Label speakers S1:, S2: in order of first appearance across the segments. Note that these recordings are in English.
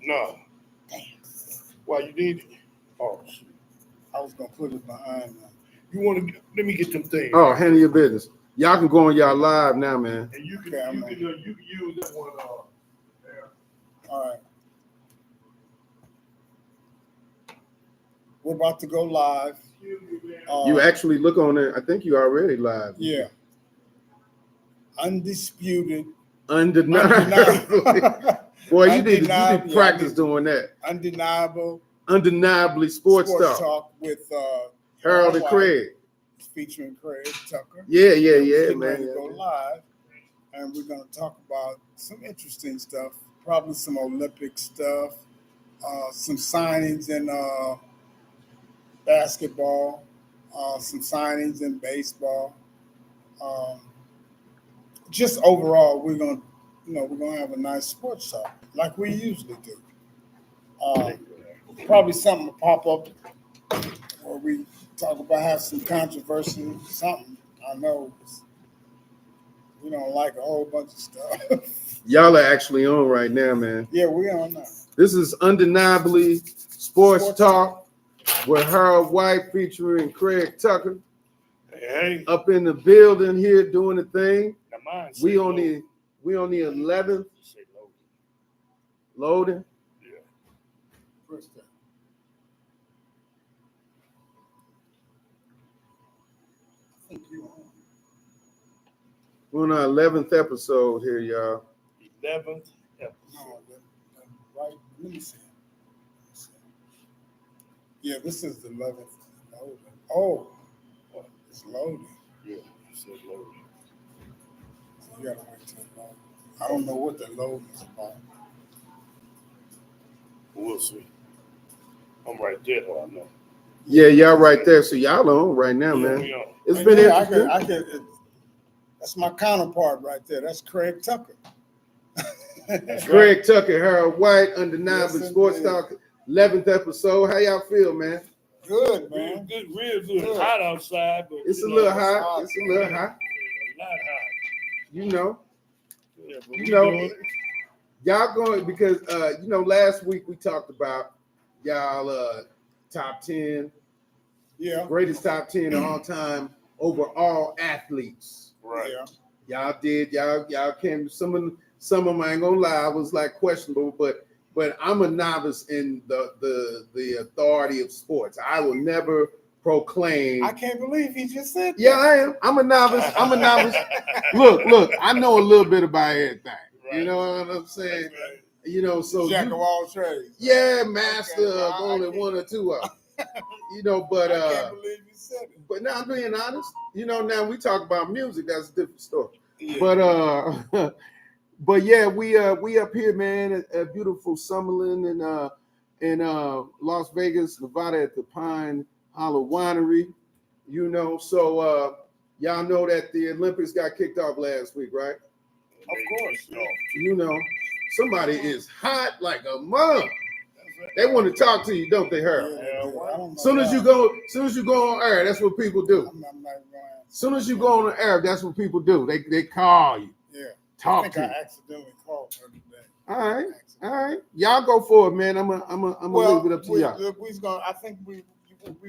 S1: No.
S2: Damn.
S1: Why you need it? Oh, shoot.
S2: I was gonna put it behind them.
S1: You want to? Let me get them things.
S3: Oh, handle your business. Y'all can go on y'all live now, man.
S1: And you can use that one. There.
S2: All right. We're about to go live.
S1: Excuse me, man.
S3: You actually look on it. I think you already live.
S2: Yeah. Undisputed.
S3: Undeniably. Boy, you need to practice doing that. Undeniably sports talk
S2: with
S3: Harold and Craig.
S2: Featuring Craig Tucker.
S3: Yeah,
S2: Getting
S3: man.
S2: ready to go live. And we're going to talk about some interesting stuff, probably some Olympic stuff, some signings in basketball, some signings in baseball. Just overall, we're gonna have a nice sports talk like we usually do. Probably something will pop up where we talk about have some controversy, something. I know we don't like a whole bunch of stuff.
S3: Y'all are actually on right now, man.
S2: Yeah, we on now.
S3: This is Undeniably Sports Talk with Harold White featuring Craig Tucker.
S1: Hey.
S3: Up in the building here doing the thing. We on
S1: loading.
S3: the 11th. Loading.
S1: Yeah.
S2: First time. I think you on.
S3: We're on our 11th episode here, y'all.
S1: 11th episode.
S2: No, right. Let me see. Yeah, this is the 11th. Oh, it's loading.
S1: Yeah, it's loading.
S2: You gotta wait till it load. I don't know what the load is about.
S1: We'll see. I'm right there, though, I know.
S3: Yeah, y'all right there. So y'all on right now, man.
S1: We on.
S3: It's been interesting.
S2: I can, that's my counterpart right there. That's Craig Tucker.
S1: That's
S3: Craig
S1: right.
S3: Tucker, Harold White, Undeniably
S2: Yes,
S3: Sports
S2: indeed.
S3: Talk, 11th episode. How y'all feel, man?
S2: Good,
S1: Real
S2: man.
S1: good, real good.
S2: Good.
S1: Hot outside, but
S3: It's a
S1: you
S3: little
S1: know,
S3: hot. It's a little hot.
S1: A lot hot.
S3: You know.
S1: Yeah, but
S3: You
S1: we
S3: know,
S1: doing it.
S3: Y'all going because last week we talked about y'all top 10,
S2: Yeah.
S3: greatest top 10 of all time over all athletes.
S1: Right.
S2: Yeah.
S3: Y'all came some of them I ain't gonna lie, I was like questionable, but I'm a novice in the authority of sports. I will never proclaim.
S2: I can't believe he just said that.
S3: Yeah, I am. I'm a novice. Look, I know a little bit about everything.
S1: Right.
S3: You know what I'm saying?
S1: Right.
S3: You know, so
S2: Jack of all trades.
S3: yeah, master
S2: Okay,
S3: of only one or two of them. You know, but
S2: I can't believe you said it.
S3: but now I'm being honest. You know, now we talk about music. That's a different story.
S2: Yeah.
S3: But but yeah, we up here, man, at beautiful Summerlin in Las Vegas, Nevada, at the Pine Hollow Winery. You know, so y'all know that the Olympics got kicked off last week, right?
S2: Of course.
S1: No.
S3: You know, somebody is hot like a mom. They want to talk to you, don't they, Harold?
S2: Yeah, I don't know
S3: Soon as you go on air, that's what people do.
S2: I'm not going.
S3: Soon as you go on the air, that's what people do. They call you,
S2: Yeah. I
S3: talk
S2: think
S3: to
S2: I
S3: you.
S2: accidentally called her today.
S3: All right. Y'all go for it, man. I'm gonna leave it up to y'all.
S2: I think we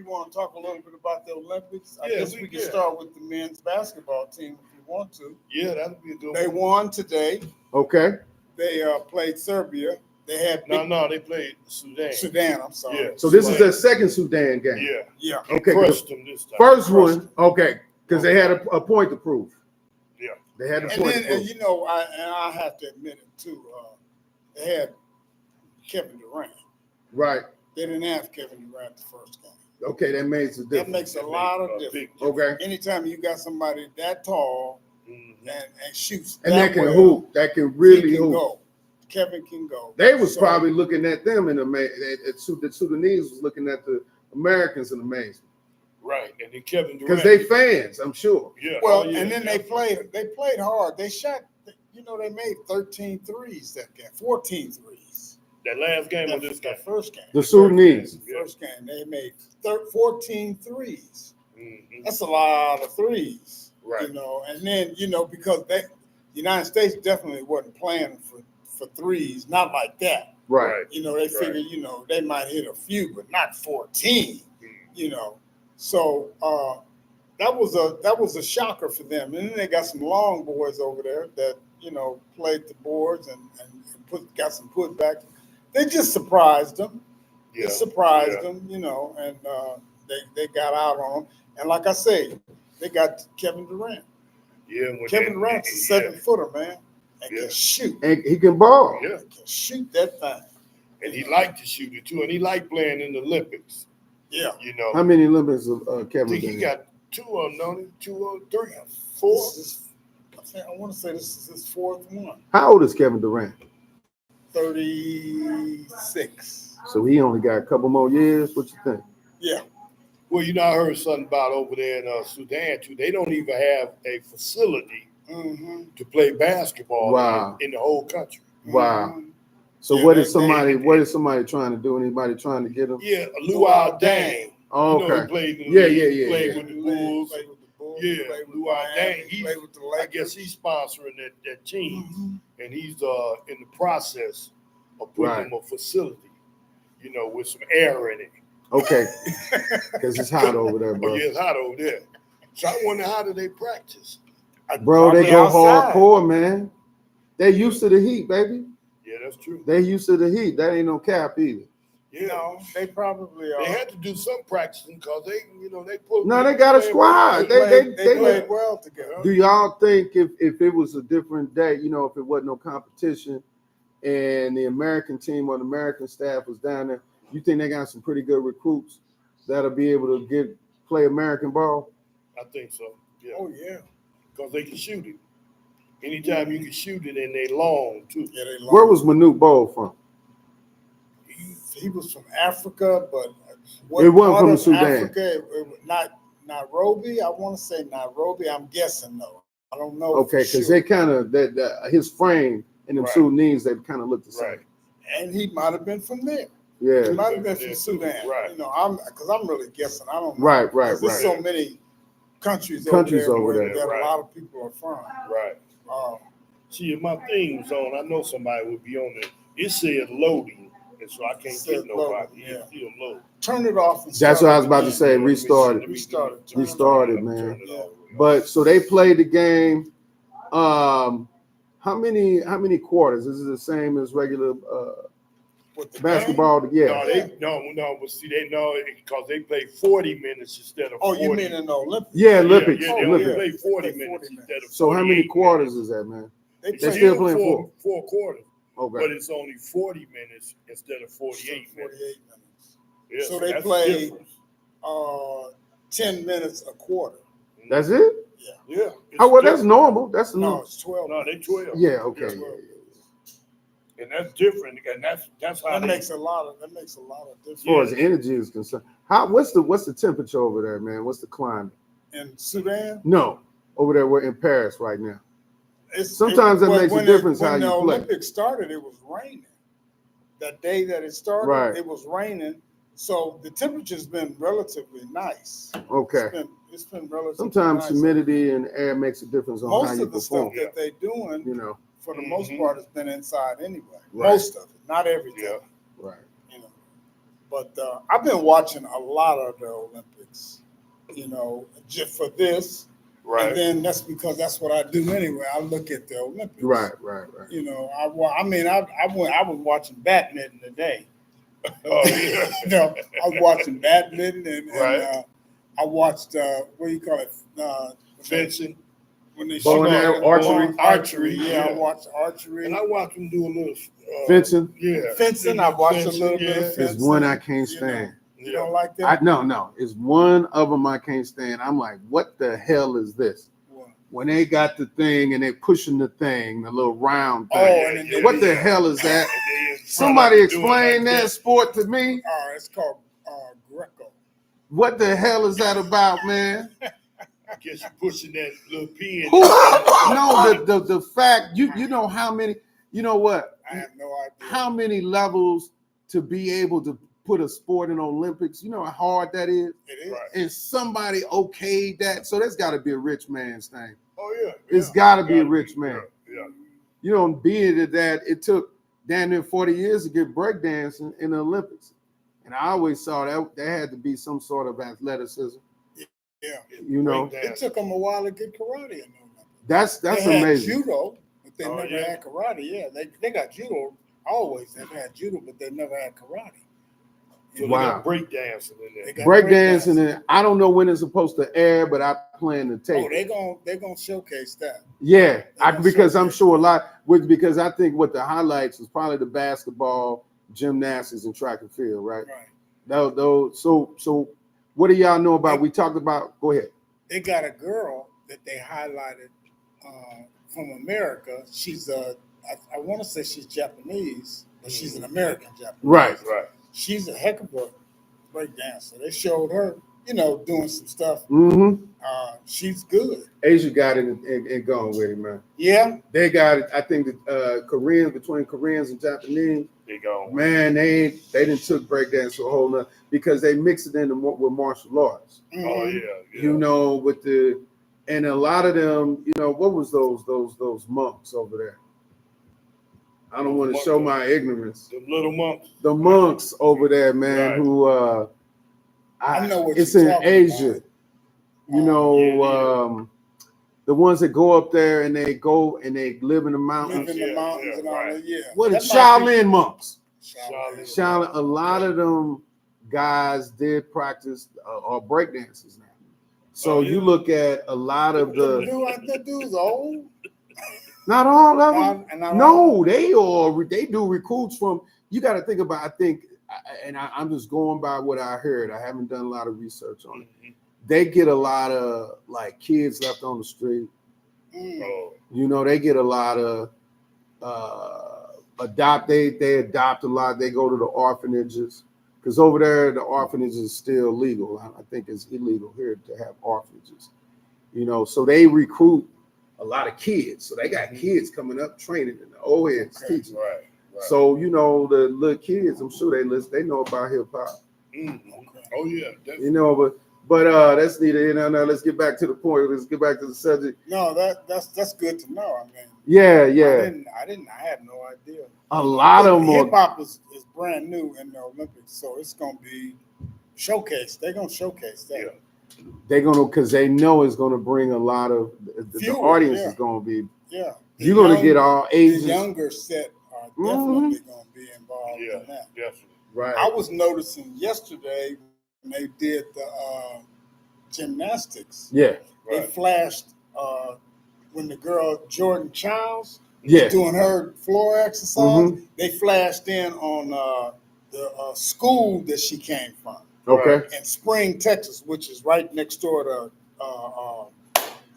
S2: want to talk a little bit about the Olympics. I
S1: Yeah,
S2: guess we can start with the men's basketball team if you want to.
S1: Yeah, that'd be a good
S2: They
S1: one.
S2: won today.
S3: Okay.
S2: They played Serbia. They had
S1: No, they played Sudan.
S2: Sudan. I'm sorry.
S1: Yeah.
S3: So this is their second Sudan game.
S1: Yeah.
S2: Yeah.
S3: Okay.
S1: Crushed them this time.
S3: First one, okay, because they had a point to prove.
S1: Yeah.
S3: They had a
S2: And
S3: point to
S2: then,
S3: prove.
S2: you know, I have to admit it too. They had Kevin Durant.
S3: Right.
S2: They didn't have Kevin Durant the first game.
S3: Okay, that makes a
S2: That
S3: difference.
S2: makes a lot of difference.
S3: Okay.
S2: Anytime you got somebody that tall
S1: Mhm.
S2: and shoots
S3: And that can
S2: well,
S3: hoop. That can really
S2: he can
S3: hoop.
S2: go. Kevin can go.
S3: They was
S2: So,
S3: probably looking at them in the Sudanese was looking at the Americans in amazement.
S1: Right. And then Kevin Durant.
S3: Because they fans, I'm sure.
S1: Yeah.
S2: well,
S1: Oh, yeah,
S2: and then they
S1: definitely.
S2: played hard. They shot, they made 13 threes that game, 14 threes.
S1: That last game of
S2: That,
S1: this game.
S2: that first game.
S3: The Sudanese.
S2: First game, they made 14 threes.
S1: Mhm.
S2: That's a lot of threes.
S1: Right.
S2: And then, because the United States definitely wasn't playing for threes, not like that.
S3: Right.
S2: You know, they figure, you know, they might hit a few, but not 14. You know, so that was a shocker for them. And then they got some long boys over there that, you know, played the boards and got some putbacks. They just surprised them.
S4: Yeah.
S2: They surprised them, you know, and they got out on them. And like I say, they got Kevin Durant.
S4: Yeah.
S2: Kevin Durant's a 7-footer, man, and can shoot.
S3: And he can ball.
S4: Yeah.
S2: Can shoot that thing.
S4: And he liked to shoot it too, and he liked playing in the Olympics.
S2: Yeah.
S4: You know.
S3: How many Olympics
S4: I
S3: Kevin
S4: think he
S3: been in?
S4: got 2 on, no, 2 or 3 or 4.
S2: I want to say this is his 4th one.
S3: How old is Kevin Durant?
S2: 36.
S3: So he only got a couple more years. What you think?
S2: Yeah.
S4: Well, you know, I heard something about over there in Sudan too. They don't even have a facility to play basketball
S3: Wow.
S4: in the whole country.
S3: Wow. So
S2: Yeah,
S3: what is somebody trying to do? Anybody trying to get him?
S4: Yeah, Luau Dang.
S3: Oh,
S4: You know,
S3: okay.
S4: he played in the
S3: Yeah,
S4: league,
S3: yeah, yeah,
S4: played
S3: yeah.
S4: with the Bulls.
S2: Played with the Bulls.
S4: Yeah,
S2: played with
S4: Luau
S2: Miami,
S4: Dang.
S2: played with the
S4: I
S2: Lakers.
S4: guess he's sponsoring that team, and he's in the process of putting him a facility, you know, with some air in it.
S3: Okay. Because it's hot over there,
S4: Oh,
S3: bro.
S4: yeah, it's hot over there. So I wonder, how do they practice?
S3: Bro, they
S2: Probably
S3: go
S2: outside.
S3: hardcore, man. They used to the heat, baby.
S4: Yeah, that's true.
S3: They used to the heat. That ain't no cap either.
S4: Yeah,
S2: No, they probably are.
S4: they had to do some practicing because they, you know, they put.
S3: No, they got a squad. They
S2: played well together.
S3: Do y'all think if it was a different day, you know, if it wasn't no competition and the American team or the American staff was down there, you think they got some pretty good recruits that'll be able to play American ball?
S4: I think so. Yeah.
S2: Oh yeah.
S4: Because they can shoot it. Anytime you can shoot it, and they long too.
S2: Yeah, they
S3: Where was Manute Bol from?
S2: he was from Africa, but
S3: It wasn't
S2: part
S3: from
S2: of
S3: Sudan.
S2: Africa, it was not Nairobi. I want to say Nairobi. I'm guessing though. I don't know.
S3: Okay, because they kind of his frame and them
S4: Right.
S3: Sudanese, they kind of look the same.
S4: Right.
S2: And he might have been from there. He
S3: Yeah.
S2: might have been
S4: Yeah.
S2: from Sudan.
S4: Right.
S2: You know, I'm really guessing. I don't know.
S3: Right.
S2: 'Cause There's so many countries over there that
S4: Right.
S2: a lot of people are from.
S4: Right. See, if my thing was on, I know somebody would be on it. It said loading, and so I can't
S2: Said
S4: get nobody.
S2: loading, yeah.
S4: It's still loading.
S2: Turn it off. And
S3: That's
S2: start
S3: what I was
S2: it
S3: about to
S2: again.
S3: say. Restarted.
S2: Restarted. Turn it
S3: Restarted,
S2: off.
S3: man.
S4: Turn it
S2: Yeah.
S4: off.
S3: But so they played the game. How many quarters? Is it the same as regular
S2: With the
S3: basketball? Yeah.
S4: No. But see, they know because they play 40 minutes instead of.
S2: Oh,
S4: 40.
S2: you mean in the Olympics?
S3: Yeah, Olympics.
S4: Yeah, they
S3: Olympics.
S4: only play 40
S2: They play
S4: minutes
S2: 40
S4: instead of.
S3: So how many
S4: 48
S3: quarters
S4: minutes.
S3: is that, man?
S2: They
S4: It's
S3: They're
S2: play
S3: still playing
S4: four quarters, but
S3: Okay.
S4: it's only 40 minutes instead of 48 minutes.
S2: 48 minutes.
S4: Yeah,
S2: So they
S4: that's
S2: play-
S4: the difference.
S2: 10 minutes a quarter.
S3: That's it?
S4: Yeah.
S3: Oh, well, that's
S4: different.
S3: normal. That's
S2: No,
S3: normal.
S2: it's 12.
S4: No, they 12.
S3: Yeah, okay.
S4: Yeah. And that's different, and that's how
S2: That
S4: they.
S2: makes a lot of difference.
S3: As far as energy is concerned, what's the temperature over there, man? What's the climate?
S2: In Sudan,
S3: No, over there we're in Paris right now.
S2: it's
S3: Sometimes that makes a difference how
S2: when
S3: you
S2: the
S3: play.
S2: Olympics started, it was raining. That day that it started,
S3: Right.
S2: it was raining. So the temperature's been relatively nice.
S3: Okay.
S2: It's been relatively
S3: Sometimes
S2: nice.
S3: humidity and air makes a difference on how
S2: Most
S3: you
S2: of the
S3: perform.
S2: stuff that they're doing,
S3: You know,
S2: for the most part, has been inside anyway.
S3: Right.
S2: Most of it, not everything.
S4: Yeah.
S3: right.
S2: You know, but I've been watching a lot of the Olympics. You know, just for this,
S4: Right.
S2: and then that's because that's what I do anyway. I look at the Olympics.
S3: Right.
S2: You know, I was watching badminton today.
S4: Oh, yeah.
S2: You know, I was watching badminton and
S4: Right.
S2: I watched what do you call it?
S4: Fencing.
S2: When they
S3: Bow and
S2: shoot
S3: arrow, archery.
S2: Archery, yeah,
S4: Yeah.
S2: I watched archery.
S4: And I watched them do a little
S3: Fencing
S4: Yeah.
S2: Fencing, I watched a little bit of
S3: is
S2: fencing.
S3: one I can't
S2: You know.
S3: stand.
S2: You don't like that?
S3: No, it's one of them I can't stand. I'm like, what the hell is this?
S2: What?
S3: When they got the thing and they pushing the thing, the little round
S2: Oh,
S3: thing.
S2: and then
S3: What the hell is that? Somebody explain that sport to me.
S2: It's called Greco.
S3: What the hell is that about, man?
S4: I guess you're pushing that little pin.
S3: Who? No, the fact you know how many. You know what?
S2: I have no idea.
S3: How many levels to be able to put a sport in Olympics? You know how hard that is.
S2: It is.
S4: Right.
S3: And somebody okayed that, so that's got to be a rich man's thing.
S4: Oh yeah.
S3: It's got to be a rich man.
S4: Yeah.
S3: You know, being that it took down there 40 years to get breakdancing in the Olympics. And I always saw that there had to be some sort of athleticism.
S2: Yeah.
S3: You know,
S2: It took them a while to get karate in the Olympics.
S3: that's
S2: They had
S3: amazing.
S2: judo, but they
S4: Oh,
S2: never
S4: yeah.
S2: had karate. Yeah, they got judo always. They've had judo, but they never had karate.
S4: So
S3: Wow.
S4: they got breakdancing in there.
S2: They got
S3: Breakdancing, and I don't know when it's supposed to air, but I plan to take
S2: Oh,
S3: it.
S2: they're gonna showcase that.
S3: Yeah,
S2: gonna
S3: because I'm
S2: showcase
S3: sure a lot because I think what the highlights is probably the basketball, gymnastics, and track and field, right?
S2: Right.
S3: Those. So what do y'all know about? We talked about. Go ahead.
S2: They got a girl that they highlighted from America. She's I want to say she's Japanese, but she's an American Japanese.
S3: Right.
S4: Right.
S2: She's a heck of a break dancer. They showed her, doing some stuff.
S3: Mm-hmm.
S2: She's good.
S3: Asia got it and gone with it, man.
S2: Yeah.
S3: They got it. I think the Koreans, between Koreans and Japanese,
S4: They go.
S3: man, they didn't took breakdance to a whole nother because they mix it in with martial arts.
S2: Mhm.
S4: Oh yeah.
S3: You know, and a lot of them, what was those monks over there? I don't want to show my ignorance.
S4: The little monks.
S3: The monks over there, man,
S4: Right.
S3: who
S2: I know what
S3: it's
S2: you're
S3: in
S2: talking
S3: Asia.
S2: about.
S4: Yeah.
S3: The ones that go up there and they go and they live in the mountains.
S2: Live in the
S4: Yeah,
S2: mountains
S4: yeah,
S2: and all
S4: right.
S2: that. Yeah.
S3: What are
S2: That might be-
S3: Shaolin monks?
S2: Shaolin.
S3: Shaolin, a lot of them guys did practice or breakdances now. So
S4: Oh, yeah.
S3: you look at a lot of the,
S2: That dude's old.
S3: not all of them.
S2: Not
S3: No,
S2: all.
S3: they do recruits from. You got to think about. I think, and I'm just going by what I heard. I haven't done a lot of research on it.
S4: Mhm.
S3: They get a lot of like kids left on the street.
S2: Mm.
S4: Oh,
S3: They get a lot of adopt. They adopt a lot. They go to the orphanages because over there the orphanage is still legal. I think it's illegal here to have orphanages. So they recruit a lot of kids. So they got kids coming up training and the old heads
S2: Okay.
S3: teaching.
S4: right.
S3: So the little kids, I'm sure they know about hip hop.
S4: Mhm. Oh yeah. Definitely.
S3: But that's neither. Now let's get back to the point. Let's get back to the subject.
S2: No, that's good to know. I mean,
S3: Yeah.
S2: I had no idea.
S3: A lot of them.
S2: Hip hop is brand new in the Olympics, so it's gonna be showcased. They're gonna showcase that.
S4: Yeah.
S3: They're gonna, because they know it's gonna bring a lot of the
S2: Fuel,
S3: audience
S2: yeah.
S3: is gonna be.
S2: Yeah.
S3: You're gonna get all
S2: The
S3: ages.
S2: younger set are definitely gonna be involved
S4: Yeah.
S2: in that.
S4: Definitely.
S3: Right.
S2: I was noticing yesterday when they did the gymnastics.
S3: Yeah.
S2: They
S4: Right.
S2: flashed when the girl Jordan Childs
S3: Yeah.
S2: was doing her floor exercise.
S3: Mhm.
S2: They flashed in on the school that she came from
S3: Okay.
S2: in Spring, Texas, which is right next door to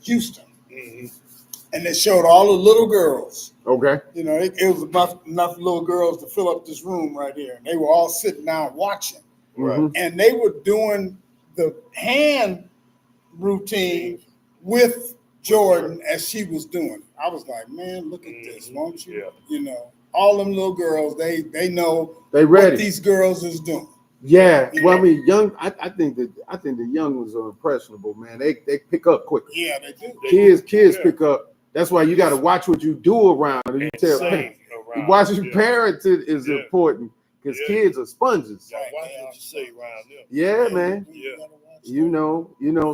S2: Houston.
S4: Mhm.
S2: And they showed all the little girls.
S3: Okay.
S2: It was enough little girls to fill up this room right here. And they were all sitting down watching.
S4: Right.
S3: Mhm.
S2: And they were doing the hand routine with Jordan as she was doing it. I was like, man, look at this, won't you?
S4: Yeah.
S2: All them little girls, they know
S3: They
S2: what
S3: ready.
S2: these girls is doing.
S3: Yeah.
S2: You
S3: Well, I
S2: know?
S3: mean, I think the young ones are impressionable, man. They pick up quick.
S2: Yeah, they do.
S3: Kids
S4: Yeah.
S3: pick up. That's why you got to watch what you do around. You tell
S4: Safe around.
S3: watching
S4: Yeah.
S3: parenting is
S4: Yeah.
S3: important because
S4: Yeah.
S3: kids are sponges.
S4: Gotta watch what you say around them.
S3: Yeah, man.
S2: You
S4: Yeah.
S2: gotta watch
S3: You
S2: that.
S3: know.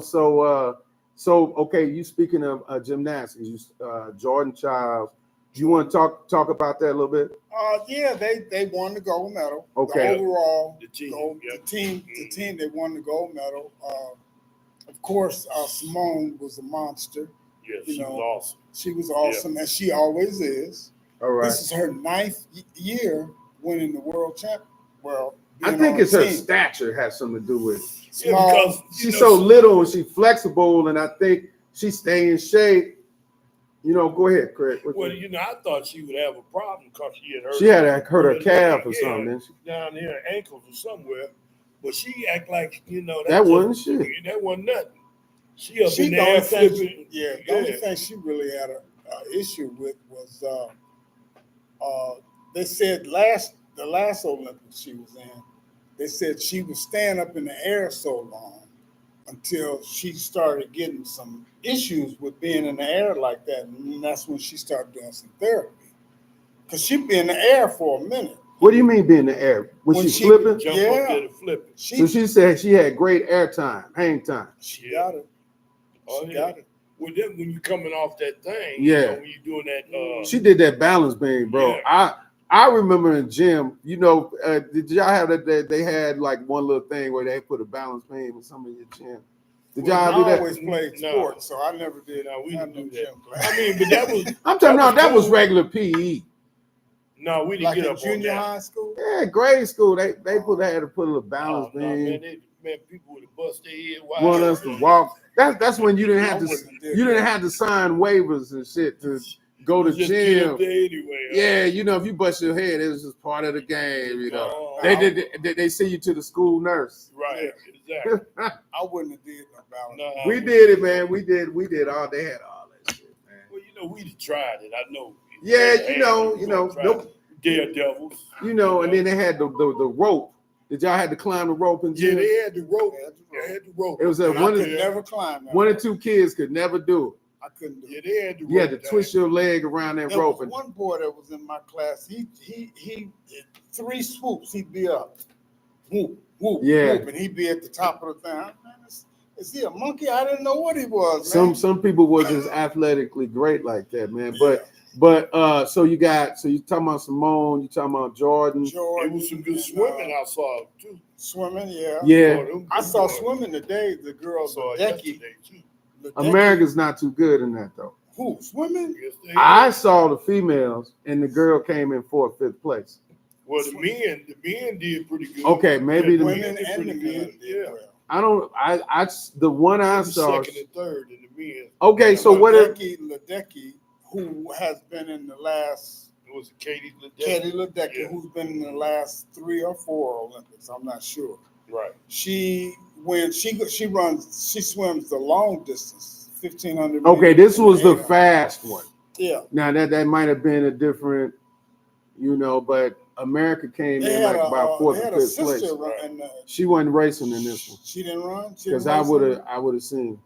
S3: So okay. You speaking of gymnastics, Jordan Childs. You want to talk about that a little bit?
S2: Yeah, they won the gold medal.
S3: Okay.
S2: The overall,
S4: The team,
S2: the
S4: yep.
S2: team, they won the gold medal. Of course, Simone was a monster.
S4: Yeah,
S2: You
S4: she
S2: know,
S4: was awesome.
S2: She was awesome, and she always is.
S3: All right.
S2: This is her 9th year winning the world champ. Well,
S3: I
S2: being
S3: think
S2: on
S3: it's
S2: the
S3: her
S2: team.
S3: stature has something to do with it.
S4: Yeah,
S2: Small.
S4: because
S3: She's so little and she's flexible, and I think she stay in shape. Go ahead, Craig.
S4: Well, I thought she would have a problem because she had hurt.
S3: She had hurt her calf or
S4: Yeah,
S3: something, didn't she?
S4: down here, her ankles or somewhere. But she act like
S3: That wasn't shit.
S4: That wasn't nothing. She up
S2: She
S4: in
S2: the
S4: there
S2: only thing,
S4: flipping.
S2: the only thing she really had a issue with was they said the last Olympics she was in, they said she was staying up in the air so long until she started getting some issues with being in the air like that, and that's when she started doing some therapy. Cause she be in the air for a minute.
S3: What do you mean be in the air? Was
S2: When
S3: she
S2: she-
S3: flipping?
S4: Jump
S2: Yeah.
S4: up there to flip it.
S3: So she said she had great air time, hang time.
S2: She got it.
S4: Oh,
S2: She
S4: yeah.
S2: got it.
S4: When you coming off that thing,
S3: Yeah.
S4: when you doing that,
S3: She did that balance beam, bro.
S4: Yeah.
S3: I remember in gym, did y'all have that? They had like one little thing where they put a balance beam in some of your gym. Did y'all
S2: I
S3: do that?
S2: always played
S4: No.
S2: sports, so I never did.
S4: No, we
S2: had
S4: didn't do
S2: no
S4: that.
S2: gym class.
S4: I mean, but that was
S3: I'm talking about that was
S4: cool.
S3: regular PE.
S4: No, we didn't
S2: Like
S4: get
S2: in
S4: up on
S2: junior
S4: that.
S2: high school.
S3: Yeah, grade school. They had to put a little
S4: Oh,
S3: balance
S4: no,
S3: beam.
S4: man, people would have bust their head wide.
S3: Want us to walk. That's when you didn't have
S2: I
S3: to
S2: wouldn't have did
S3: you didn't
S2: that.
S3: have to sign waivers and shit to go to
S4: You just get
S3: gym.
S4: up there anyway.
S3: Yeah, if you bust your head, it was just part of the game.
S4: Oh,
S3: They send you to the school nurse.
S4: Right, exactly.
S2: I wouldn't have did no balance.
S4: No,
S3: We did it, man. We did all. They had all that shit, man.
S4: Well, we tried it. I know.
S3: Yeah,
S4: Tried
S3: nope.
S4: Daredevils.
S3: And then they had the rope. Did y'all had to climb the rope in
S4: Yeah,
S3: gym?
S4: they had the rope. They had the rope.
S3: It was a
S2: And I could never climb that.
S3: one or two kids could never do
S2: I couldn't do
S4: Yeah,
S2: it.
S4: they had the rope.
S3: it. You had to
S4: down.
S3: twist your leg around that
S2: There
S3: rope.
S2: was one boy that was in my class. He 3 swoops, he'd be up. Whoop, whoop,
S3: Yeah.
S2: whoop, and he'd be at the top of the thing. Man, is he a monkey? I didn't know what he was, man.
S3: Some people were just athletically great like that, man. But so you talking about Simone, you talking about Jordan.
S4: It
S2: Jordan,
S4: was some good
S2: and,
S4: swimming I saw too.
S2: Swimming, yeah.
S3: Yeah,
S2: I saw swimming today. The girls
S4: saw
S2: are
S4: it
S2: Ledecky.
S4: yesterday too.
S3: America's not too good in that though.
S2: Who swimming?
S4: Yes, they
S3: I saw the females, and the girl came in 4th, 5th place.
S4: Well, the men did pretty good.
S3: Okay, maybe the
S2: Women
S4: did
S2: and the
S4: pretty
S2: men
S4: good,
S2: did
S4: yeah.
S2: well.
S3: I don't. The one I saw.
S4: Second and third in the men.
S3: Okay, so what?
S2: Ledecky, who has been in the last
S4: It was Katie Ledecky.
S2: Katie Ledecky,
S4: Yeah.
S2: who's been in the last 3 or 4 Olympics. I'm not sure.
S4: Right.
S2: She swims the long distance, 1,500
S3: Okay,
S2: meters
S3: this
S2: and
S3: was the
S2: 800.
S3: fast one.
S2: Yeah.
S3: Now that might have been a different, but America came
S2: They
S3: in
S2: had
S3: like about 4th
S2: they had
S3: or
S2: a
S3: 5th place.
S2: sister run, and
S3: She wasn't racing in this one
S2: she didn't run. She
S3: because
S2: didn't race
S3: I would have seen.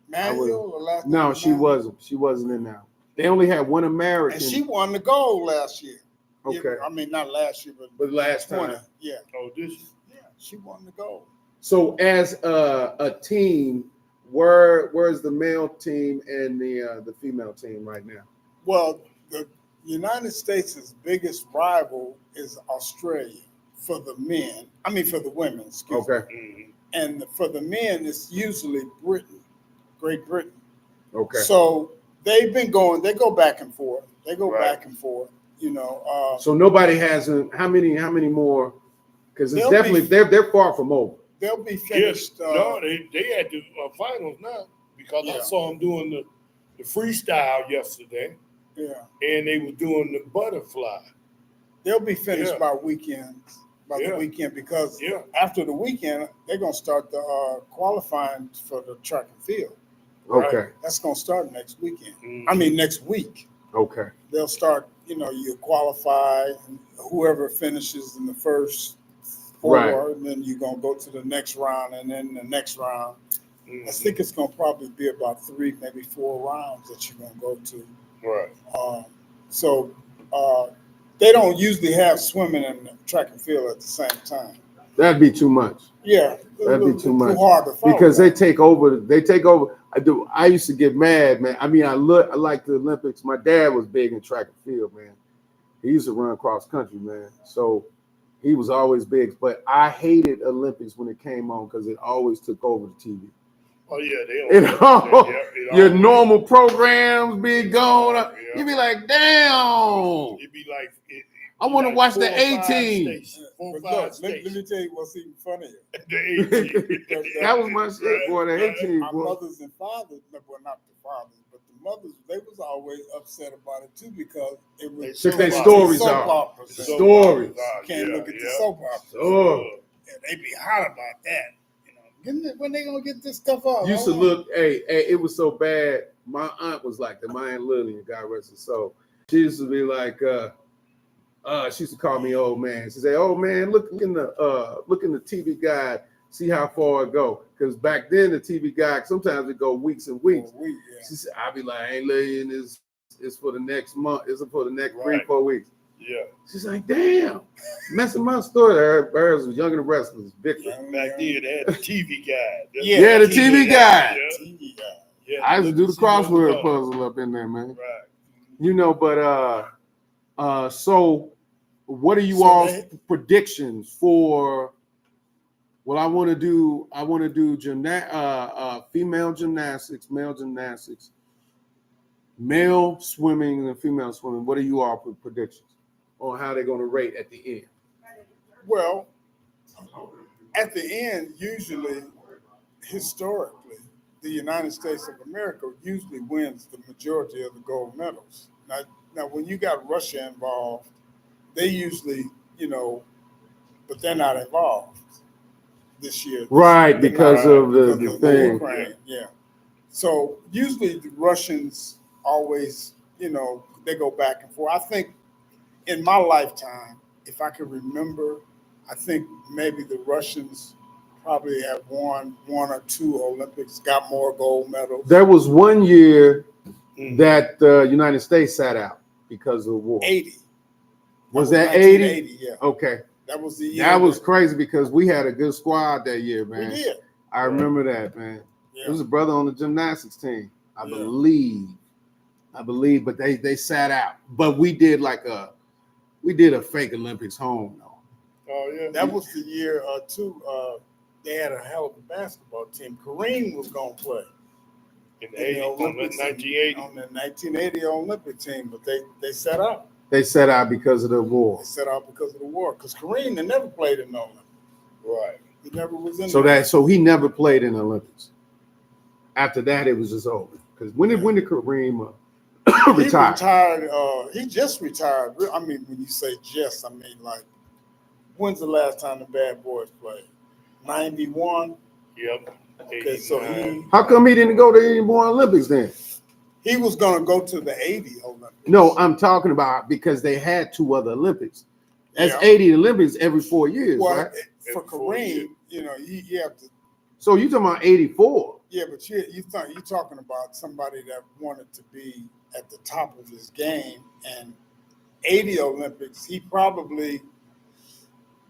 S2: Manuel or last
S3: No,
S2: name
S3: she
S2: Manuel?
S3: wasn't. She wasn't in that. They only had one American.
S2: And she won the gold last year.
S3: Okay.
S2: Yeah, I mean, not last year,
S3: but last
S2: 20.
S3: time.
S2: Yeah.
S4: Oh, this.
S2: Yeah, she won the gold.
S3: So as a team, where's the male team and the female team right now?
S2: Well, the United States' biggest rival is Australia for the men. I mean, for the women, excuse me.
S3: Okay.
S4: Mhm.
S2: And for the men, it's usually Britain, Great Britain.
S3: Okay.
S2: So they've been going, they go back and forth. They go
S4: Right.
S2: back and forth,
S3: So nobody hasn't. How many more? Because it's
S2: They'll be-
S3: definitely they're far from over.
S2: they'll be
S4: Yes.
S2: finished.
S4: No, they had the finals now because I
S2: Yeah.
S4: saw them doing the freestyle yesterday,
S2: Yeah.
S4: and they were doing the butterfly.
S2: They'll be finished
S4: Yeah.
S2: by weekends,
S4: Yeah.
S2: the weekend, because
S4: Yeah.
S2: after the weekend, they're going to start the qualifying for the track and field.
S4: Right.
S3: Okay.
S2: That's going to start next weekend.
S4: Mhm.
S2: I mean, next week.
S3: Okay.
S2: They'll start, you qualify, and whoever finishes in the first 4,
S3: Right.
S2: and then you're going to go to the next round, and then the next round.
S4: Mhm.
S2: I think it's going to probably be about 3, maybe 4 rounds that you're going to go to.
S4: Right.
S2: So they don't usually have swimming and track and field at the same time.
S3: That'd be too much.
S2: Yeah,
S3: That'd be too much.
S2: Too hard to follow.
S3: Because they take over. I used to get mad, man. I mean, I like the Olympics. My dad was big in track and field, man. He used to run cross country, man. So he was always big. But I hated Olympics when it came on because it always took over the TV.
S4: Oh yeah, they
S3: You
S4: don't.
S3: know,
S4: it
S3: your
S4: always-
S3: normal programs be gone.
S4: Yeah.
S3: You be like, damn.
S4: It'd be like
S3: I want to
S4: like
S3: watch the
S4: 4 or 5
S3: A-Team.
S4: stations, 4 or
S2: But
S4: 5
S2: look, let
S4: stations.
S2: me tell you what's even funnier.
S4: The A-Team.
S3: That was my shit, boy. The A-Team,
S2: Our
S3: boy.
S2: mothers and fathers, well, not the fathers, but the mothers, they was always upset about it too because it was
S3: Took their
S4: soap
S3: stories
S2: soap
S3: out.
S2: operas.
S3: The
S2: So
S3: stories.
S2: can't
S4: Yeah,
S2: look at the
S4: yeah.
S2: soap operas.
S3: Oh.
S2: And they be hot about that. When they gonna get this stuff off?
S3: Used to look, hey, it was so bad. My aunt was like that. My Aunt Lillian, God rest her soul. She used to be like, she used to call me old man. She said, "Oh man, look in the TV guide, see how far it go." Because back then the TV guide sometimes it go weeks and weeks. She said, "I'd be like, I ain't laying this It's for the next month. It's for the next
S4: Right.
S3: 3-4 weeks.
S4: Yeah.
S3: She's like, damn. Messing my story. Hers was Young and the Restless. Victor.
S4: Back then, they had the TV guide.
S3: Yeah, the TV guide.
S4: Yeah.
S2: TV guy.
S4: Yeah.
S3: I used to do the
S4: See what was
S3: crossword
S4: up.
S3: puzzle up in there, man.
S4: Right.
S3: You know, but so what are you
S2: So
S3: all's
S2: they-
S3: predictions for? Well, I want to do female gymnastics, male gymnastics, male swimming, and female swimming. What are you all predictions on how they're going to rate at the end?
S2: Well, at the end, usually, historically, the United States of America usually wins the majority of the gold medals. Now when you got Russia involved, they usually, but they're not involved this year.
S3: Right,
S2: They're
S3: because
S2: not,
S3: of the
S2: because of
S3: thing.
S2: Ukraine, yeah. So usually the Russians always, they go back and forth. I think in my lifetime, if I can remember, I think maybe the Russians probably have won 1 or 2 Olympics, got more gold medals.
S3: There was one year that the United States sat out because of the war.
S2: 80.
S3: Was that 80?
S2: 1980, yeah.
S3: Okay.
S2: That was the year.
S3: That was crazy because we had a good squad that year,
S2: We
S3: man.
S2: did.
S3: I remember that, man.
S2: Yeah.
S3: There was a brother on the gymnastics team, I
S2: Yeah.
S3: believe, but they sat out. But we did a fake Olympics home though.
S4: Oh, yeah.
S2: That was the year, too. They had a hell of a basketball team. Kareem was going to play
S4: In
S2: in
S4: the 80s, on the 1980.
S2: on the 1980 Olympic team, but they set out.
S3: They sat out because of the war.
S2: They set out because of the war. Because Kareem had never played in the Olympics.
S4: Right.
S2: He never was in
S3: So he never played in the Olympics. After that, it was just over. Because when did Kareem
S2: He
S3: retire?
S2: retired. He just retired. I mean, when you say just, I mean like, when's the last time the Bad Boys played? 91.
S4: Yep.
S2: Okay, so
S4: 89.
S3: How come he didn't go to any more Olympics then?
S2: he was going to go to the 80 Olympics.
S3: No, I'm talking about because they had 2 other Olympics. That's
S2: Yeah.
S3: 80 Olympics every 4 years,
S2: Well,
S3: right?
S2: for
S4: Every 4 years.
S2: Kareem, you have to.
S3: So you talking about 84?
S2: Yeah, but you're talking about somebody that wanted to be at the top of his game, and 80 Olympics, he probably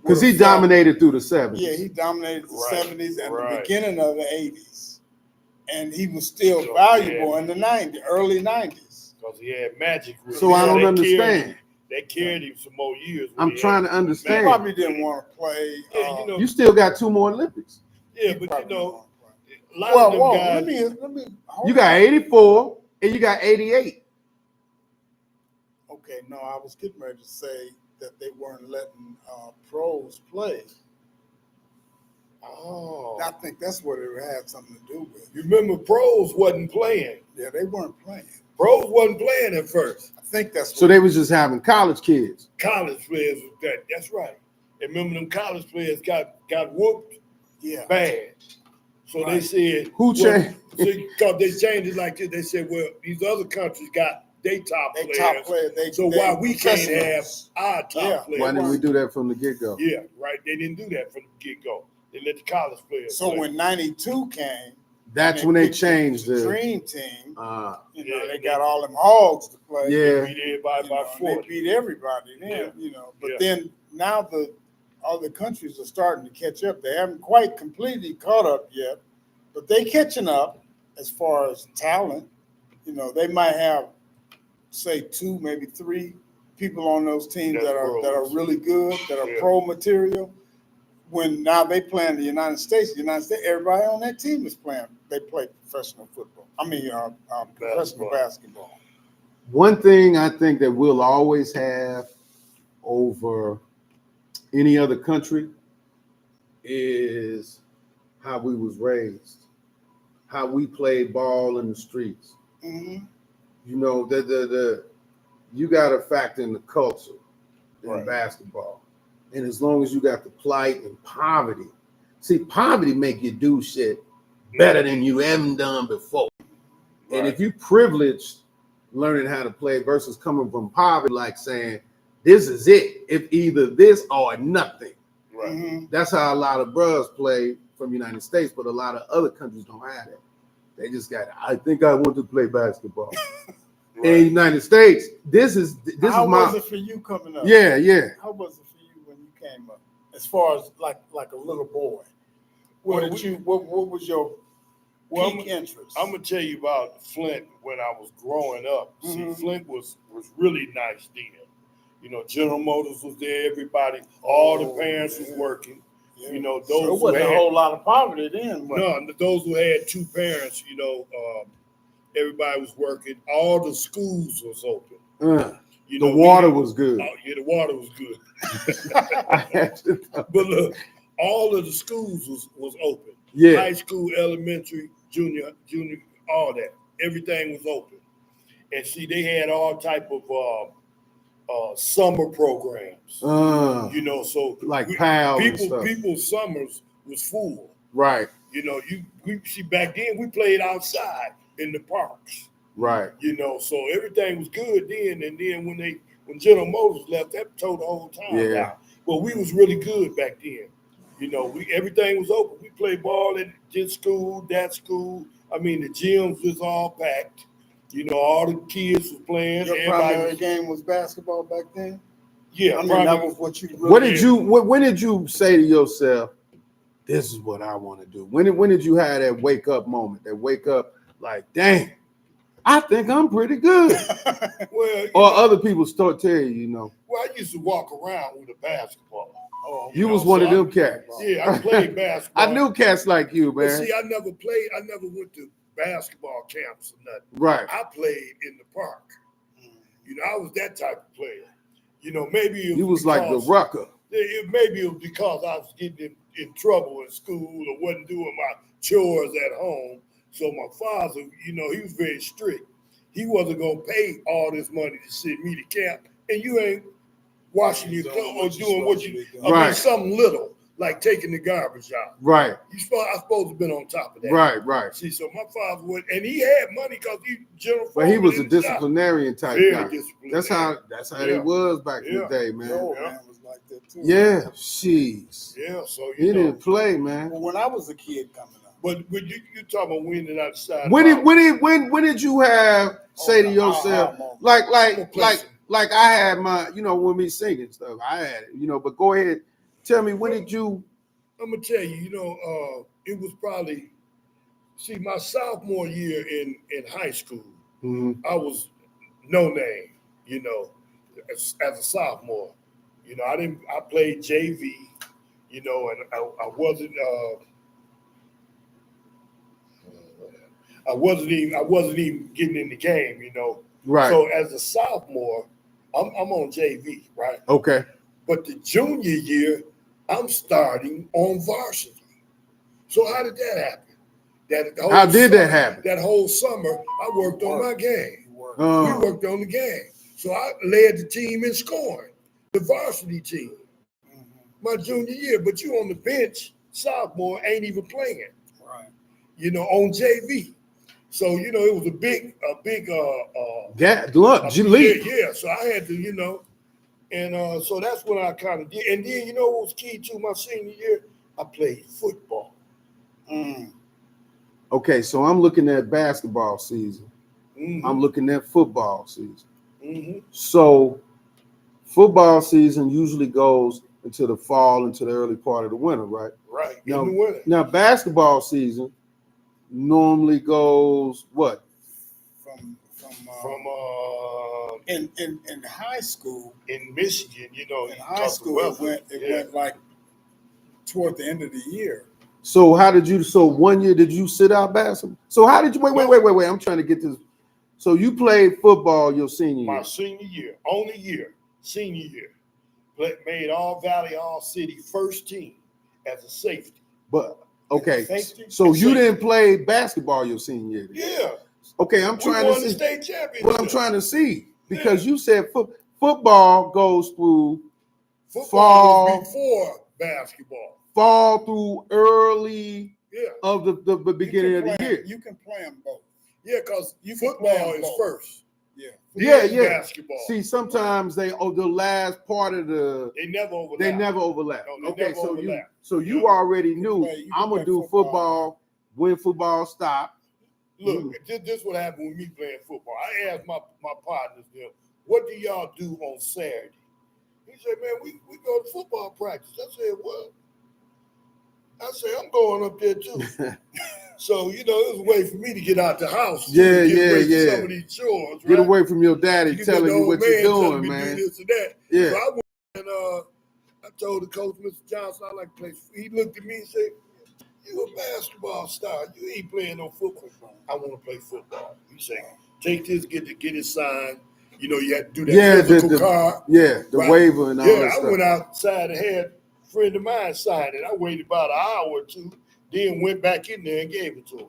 S3: Because he
S2: would've felt-
S3: dominated through the 70s.
S2: Yeah, he dominated the
S4: Right,
S2: 70s and the
S4: right.
S2: beginning of the 80s, and he was still
S4: So,
S2: valuable
S4: yeah.
S2: in the 90s, early 90s.
S4: Because he had magic. with
S3: So
S4: him.
S3: I don't
S4: They
S3: understand.
S4: They carried him some more years. when
S3: I'm
S4: he
S3: trying
S4: had
S3: to understand.
S2: He probably didn't want to play.
S4: Yeah, you know,
S3: You still got 2 more Olympics.
S4: yeah,
S2: he
S4: but
S2: probably didn't want to play.
S4: a lot of them
S2: Whoa,
S4: guys.
S2: let me. Hold
S3: You got
S2: on.
S3: 84 and you got 88.
S2: Okay, no, I was getting ready to say that they weren't letting pros play.
S4: Oh,
S2: I think that's what it had something to do with.
S4: you remember pros wasn't playing.
S2: Yeah, they weren't playing.
S4: Pros wasn't playing at first.
S2: I think that's
S3: So they was just having college kids.
S4: College players was that. That's right. And remember them college players got whooped
S2: yeah.
S4: bad. So they
S2: Right.
S4: said
S3: Who changed?
S4: Because they changed it like this. They said, well, these other countries got their top
S2: They
S4: players.
S2: top player.
S4: So why we can't have
S2: professionals.
S4: our top
S2: Yeah.
S4: players?
S3: Why didn't we do that from the get-go?
S4: Yeah, right. They didn't do that from the get go. They let the college players.
S2: So
S4: play.
S2: when 92 came,
S3: That's when they
S2: picked
S3: changed
S2: the
S3: the
S2: Dream Team.
S4: Yeah,
S2: They got all them hogs to play.
S3: Yeah.
S4: beat everybody by
S2: And they
S4: 40.
S2: beat everybody then,
S4: Yeah.
S2: But
S4: Yeah.
S2: then now the other countries are starting to catch up. They haven't quite completely caught up yet, but they catching up as far as talent. They might have, say, 2, maybe 3 people on those teams
S4: That's
S2: that are
S4: pros.
S2: really good, that are
S4: Yeah.
S2: pro material. When now they play in the United States, everybody on that team is playing. They play professional football. I mean, professional basketball.
S3: One thing I think that we'll always have over any other country is how we was raised, how we played ball in the streets.
S2: Mm-hmm.
S3: You got to factor in the culture in
S4: Right.
S3: basketball, and as long as you got the plight and poverty, see, poverty make you do shit better than you ever done before. And if you privileged learning how to play versus coming from poverty, like saying, this is it, if either this or nothing.
S4: Right.
S2: Mm-hmm.
S3: That's how a lot of bros play from the United States, but a lot of other countries don't have that. They just got, I think I want to play basketball. in the United States. This is
S2: How
S3: my
S2: was it for you coming up?
S3: yeah.
S2: How was it for you when you came up? As far as like a little boy, what was your peak interest?
S4: I'm gonna tell you about Flint when I was growing up.
S2: Mhm.
S4: See, Flint was really nice then. You know, General Motors was there. Everybody, all the parents was working.
S2: Yeah.
S4: You know,
S2: So
S4: those
S2: it
S4: who
S2: wasn't
S4: had
S2: a whole lot of poverty then.
S4: those who had two parents. You know, everybody was working. All the schools was open. You
S3: the
S4: know,
S3: water was good.
S4: Yeah, the water was good.
S3: I had to know.
S4: But look, all of the schools was open.
S3: Yeah.
S4: High school, elementary, junior, all that. Everything was open. And see, they had all type of summer programs. You know, so
S3: like PAL and stuff.
S4: people's summers was full.
S3: Right.
S4: You know, we see back then we played outside in the parks.
S3: Right.
S4: You know, so everything was good then. And then when General Motors left, that tore the whole town down. But we was really good back then. You know, everything was open. We played ball at this school, that school. I mean, the gyms was all packed. You know, all the kids was playing.
S2: Your primary game was basketball back then?
S4: Yeah,
S2: I mean, that was what you really
S3: when did you say to yourself, this is what I want to do? When did you have that wake up moment? That wake up like, dang, I think I'm pretty good.
S4: Well,
S3: or other people start telling you, you know.
S4: Well, I used to walk around with a basketball.
S3: You was one of them cats.
S4: Yeah, I played basketball.
S3: I knew cats like you, man.
S4: But see, I never went to basketball camps or nothing.
S3: Right.
S4: I played in the park. You know, I was that type of player. You know, maybe
S3: you was like the rucker.
S4: Maybe it was because I was getting in trouble in school or wasn't doing my chores at home. So my father, you know, he was very strict. He wasn't gonna pay all this money to send me to camp, and you ain't washing your clothes or doing what you. I mean, something little like taking the garbage out.
S3: Right.
S4: I supposed to have been on top of that.
S3: Right.
S4: See, so my father would, and he had money because he general.
S3: But he was a disciplinarian type guy. That's how it was back in the day, man.
S2: Man was like that too.
S3: Yeah, jeez.
S4: Yeah, so
S3: he didn't play, man.
S2: Well, when I was a kid coming up.
S4: But when you talking about winning outside.
S3: When did you have say to yourself like I had my, you know, when me singing stuff, I had it, you know, but go ahead, tell me when did you?
S4: I'm gonna tell you, you know, it was probably my sophomore year in high school. I was no name, you know, as a sophomore. You know, I played JV, you know, and I wasn't even getting in the game, you know.
S3: Right.
S4: So as a sophomore, I'm on JV, right?
S3: Okay.
S4: But the junior year, I'm starting on varsity. So how did that happen?
S3: How did that happen?
S4: That whole summer, I worked on my game. We worked on the game. So I led the team in scoring, the varsity team, my junior year. But you on the bench, sophomore, ain't even playing.
S2: Right.
S4: You know, on JV. So, you know, it was a big
S3: leap.
S4: Yeah. So I had to, you know, and so that's what I kind of did. And then, you know what was key to my senior year? I played football.
S3: Okay, so I'm looking at basketball season. I'm looking at football season. So football season usually goes into the fall, into the early part of the winter, right?
S4: Right,
S3: now,
S4: in the winter.
S3: Now, basketball season normally goes what?
S2: In high school.
S4: In Michigan, you know.
S2: In high school, it went like toward the end of the year.
S3: So how did you? So 1 year did you sit out basketball? So how did you? Wait. I'm trying to get this. So you played football your senior year?
S4: My senior year, only year, senior year. Made All Valley, All City first team as a safety.
S3: But okay, so you didn't play basketball your senior year?
S4: Yeah.
S3: Okay, I'm trying to see.
S4: The state championship.
S3: Well, I'm trying to see because you said football goes through
S4: fall before basketball.
S3: Fall through early of the beginning of the year.
S2: You can play them both.
S4: Yeah, because football is first.
S3: Yeah.
S4: Basketball.
S3: See, sometimes the last part of
S4: they never
S3: overlap.
S4: No, they never overlap.
S3: You already knew I'm gonna do football when football stopped.
S4: Look, this what happened with me playing football. I asked my partners there, what do y'all do on Saturday? He said, man, we go to football practice. I said, what? I said, I'm going up there too. So, it was a way for me to get out the house.
S3: Yeah,
S4: get away from
S3: yeah.
S4: some of these chores, right?
S3: Get away from your daddy
S4: You
S3: telling
S4: get the
S3: you
S4: old
S3: what you're
S4: man telling
S3: doing,
S4: me
S3: man.
S4: Do this and that.
S3: Yeah.
S4: So I went and I told the coach, Mr. Johnson, I like to play. He looked at me and said, you a basketball star. You ain't playing no football. I want to play football. He said, take this, get it signed. You have to do that physical card.
S3: Yeah, the
S4: right?
S3: waiver and all that
S4: Yeah,
S3: stuff.
S4: I went outside and had a friend of mine sign it. I waited about an hour or two, then went back in there and gave it to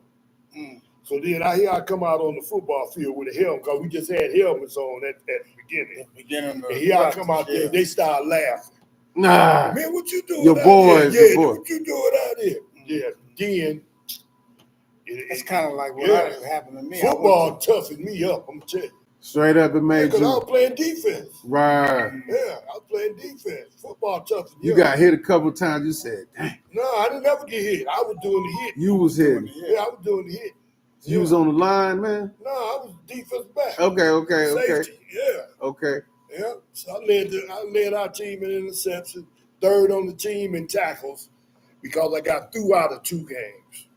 S4: him. So then I come out on the football field with a helmet because we just had helmets on at the beginning. And here I come out there, they start laughing.
S3: Nah,
S4: man, what you doing
S3: your
S4: out
S3: boys,
S4: there? Yeah,
S3: your boy.
S4: what you doing out there? Yeah, then
S2: It's kind of like what happened to me.
S4: Football toughened me up, I'm telling you.
S3: Straight up, it made
S4: Because I
S3: you.
S4: was playing defense.
S3: Right.
S4: Yeah, I was playing defense. Football toughened me
S3: You
S4: up.
S3: got hit a couple times. You said, dang.
S4: No, I didn't ever get hit. I was doing the hit.
S3: You was hitting.
S4: Yeah, I was doing the hit.
S3: You was on the line, man?
S4: No, I was defensive back.
S3: Okay.
S4: Safety, yeah.
S3: Okay.
S4: Yeah. So I led our team in interception, third on the team in tackles because I got threw out of 2 games.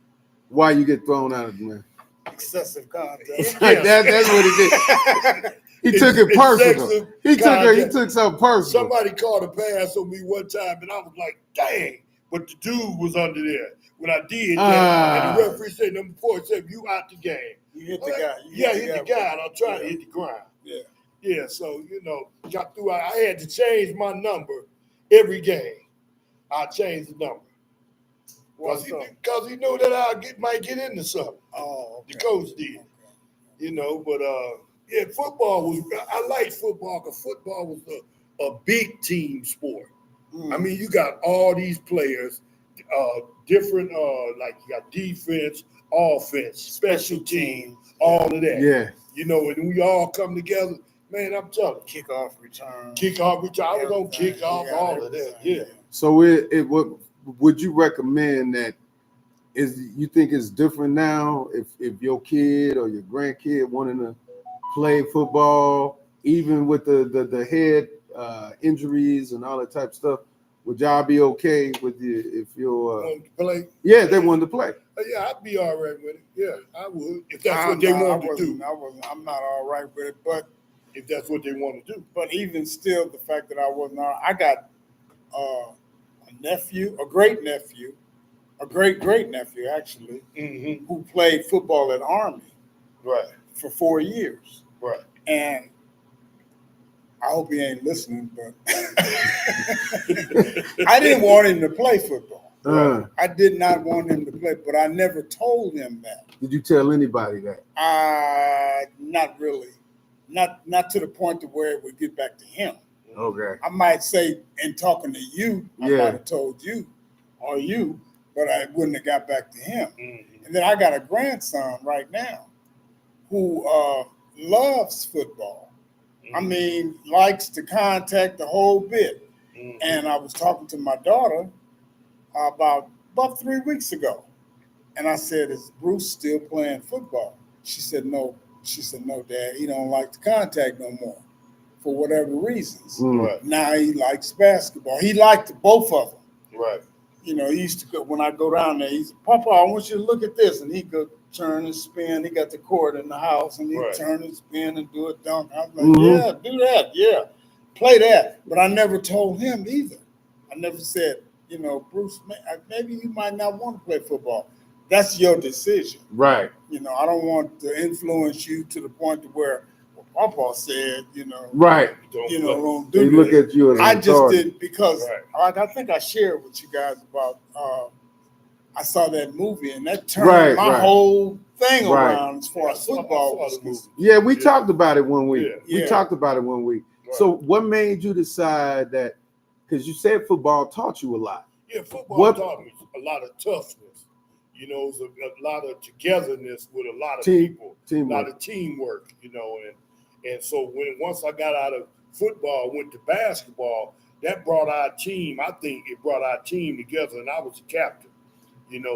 S3: Why you get thrown out of the man?
S2: Excessive contact.
S3: That's what he did. He took it personal. He took something personal.
S4: Somebody called a pass on me one time, and I was like, dang. But the dude was under there. When I did that, and the referee said, number 4, he said, you out the game.
S2: You hit the guy.
S4: Hit the guy, and I'm trying to hit the ground.
S2: Yeah.
S4: Yeah, so, got through. I had to change my number every game. I changed the number. Because he knew that I might get into something.
S2: Oh, okay.
S4: The coach did. But football was, I liked football because football was a big team sport. I mean, you got all these players, different, like you got defense, offense, special teams, all of that.
S3: Yeah.
S4: And we all come together. Man, I'm telling you.
S2: Kickoff return.
S4: I was on kickoff, all of that. Yeah.
S3: So would you recommend that? You think it's different now if your kid or your grandkid wanting to play football, even with the head injuries and all that type of stuff? Would y'all be okay with you if you're
S4: play?
S3: Yeah, they wanted to play.
S4: Yeah, I'd be all right with it. Yeah, I would if that's what they wanted to do.
S2: I'm not all right with it, but
S4: if that's what they want to do.
S2: But even still, the fact that I wasn't, I got a nephew, a great nephew, a great nephew actually, who played football at Army,
S4: right,
S2: for 4 years,
S4: right,
S2: and I hope he ain't listening, but I didn't want him to play football. I did not want him to play, but I never told him that.
S3: Did you tell anybody that?
S2: Not really. Not to the point to where it would get back to him.
S3: Okay.
S2: I might say, in talking to you, I might have told you, but I wouldn't have got back to him. And then I got a grandson right now who loves football. I mean, likes to contact the whole bit. And I was talking to my daughter about 3 weeks ago. And I said, is Bruce still playing football? She said, no. She said, no, Dad, he don't like to contact no more for whatever reasons.
S4: Right.
S2: Now he likes basketball. He liked both of them.
S4: Right.
S2: He used to go, when I go down there, he said, Papa, I want you to look at this. And he could turn and spin. He got the court in the house, and he'd turn and spin and do a dunk. I was like, yeah, do that. Yeah, play that. But I never told him either. I never said, Bruce, maybe you might not want to play football. That's your decision.
S3: Right.
S2: I don't want to influence you to the point to where Papa said,
S3: right.
S2: Don't
S3: they
S2: do
S3: look
S2: this.
S3: at you as
S2: I just
S3: authority.
S2: did because like I think I shared with you guys about I saw that movie and that turned my whole thing around as far as football was concerned.
S3: Yeah, we talked about it one week.
S2: Yeah.
S3: We talked about it one week. Right. So what made you decide that? Because you said football taught you a lot.
S4: Yeah, football taught me a lot of toughness. It was a lot of togetherness with a lot of people, a lot of teamwork, and so once I got out of football, went to basketball, that brought our team, I think it brought our team together, and I was the captain,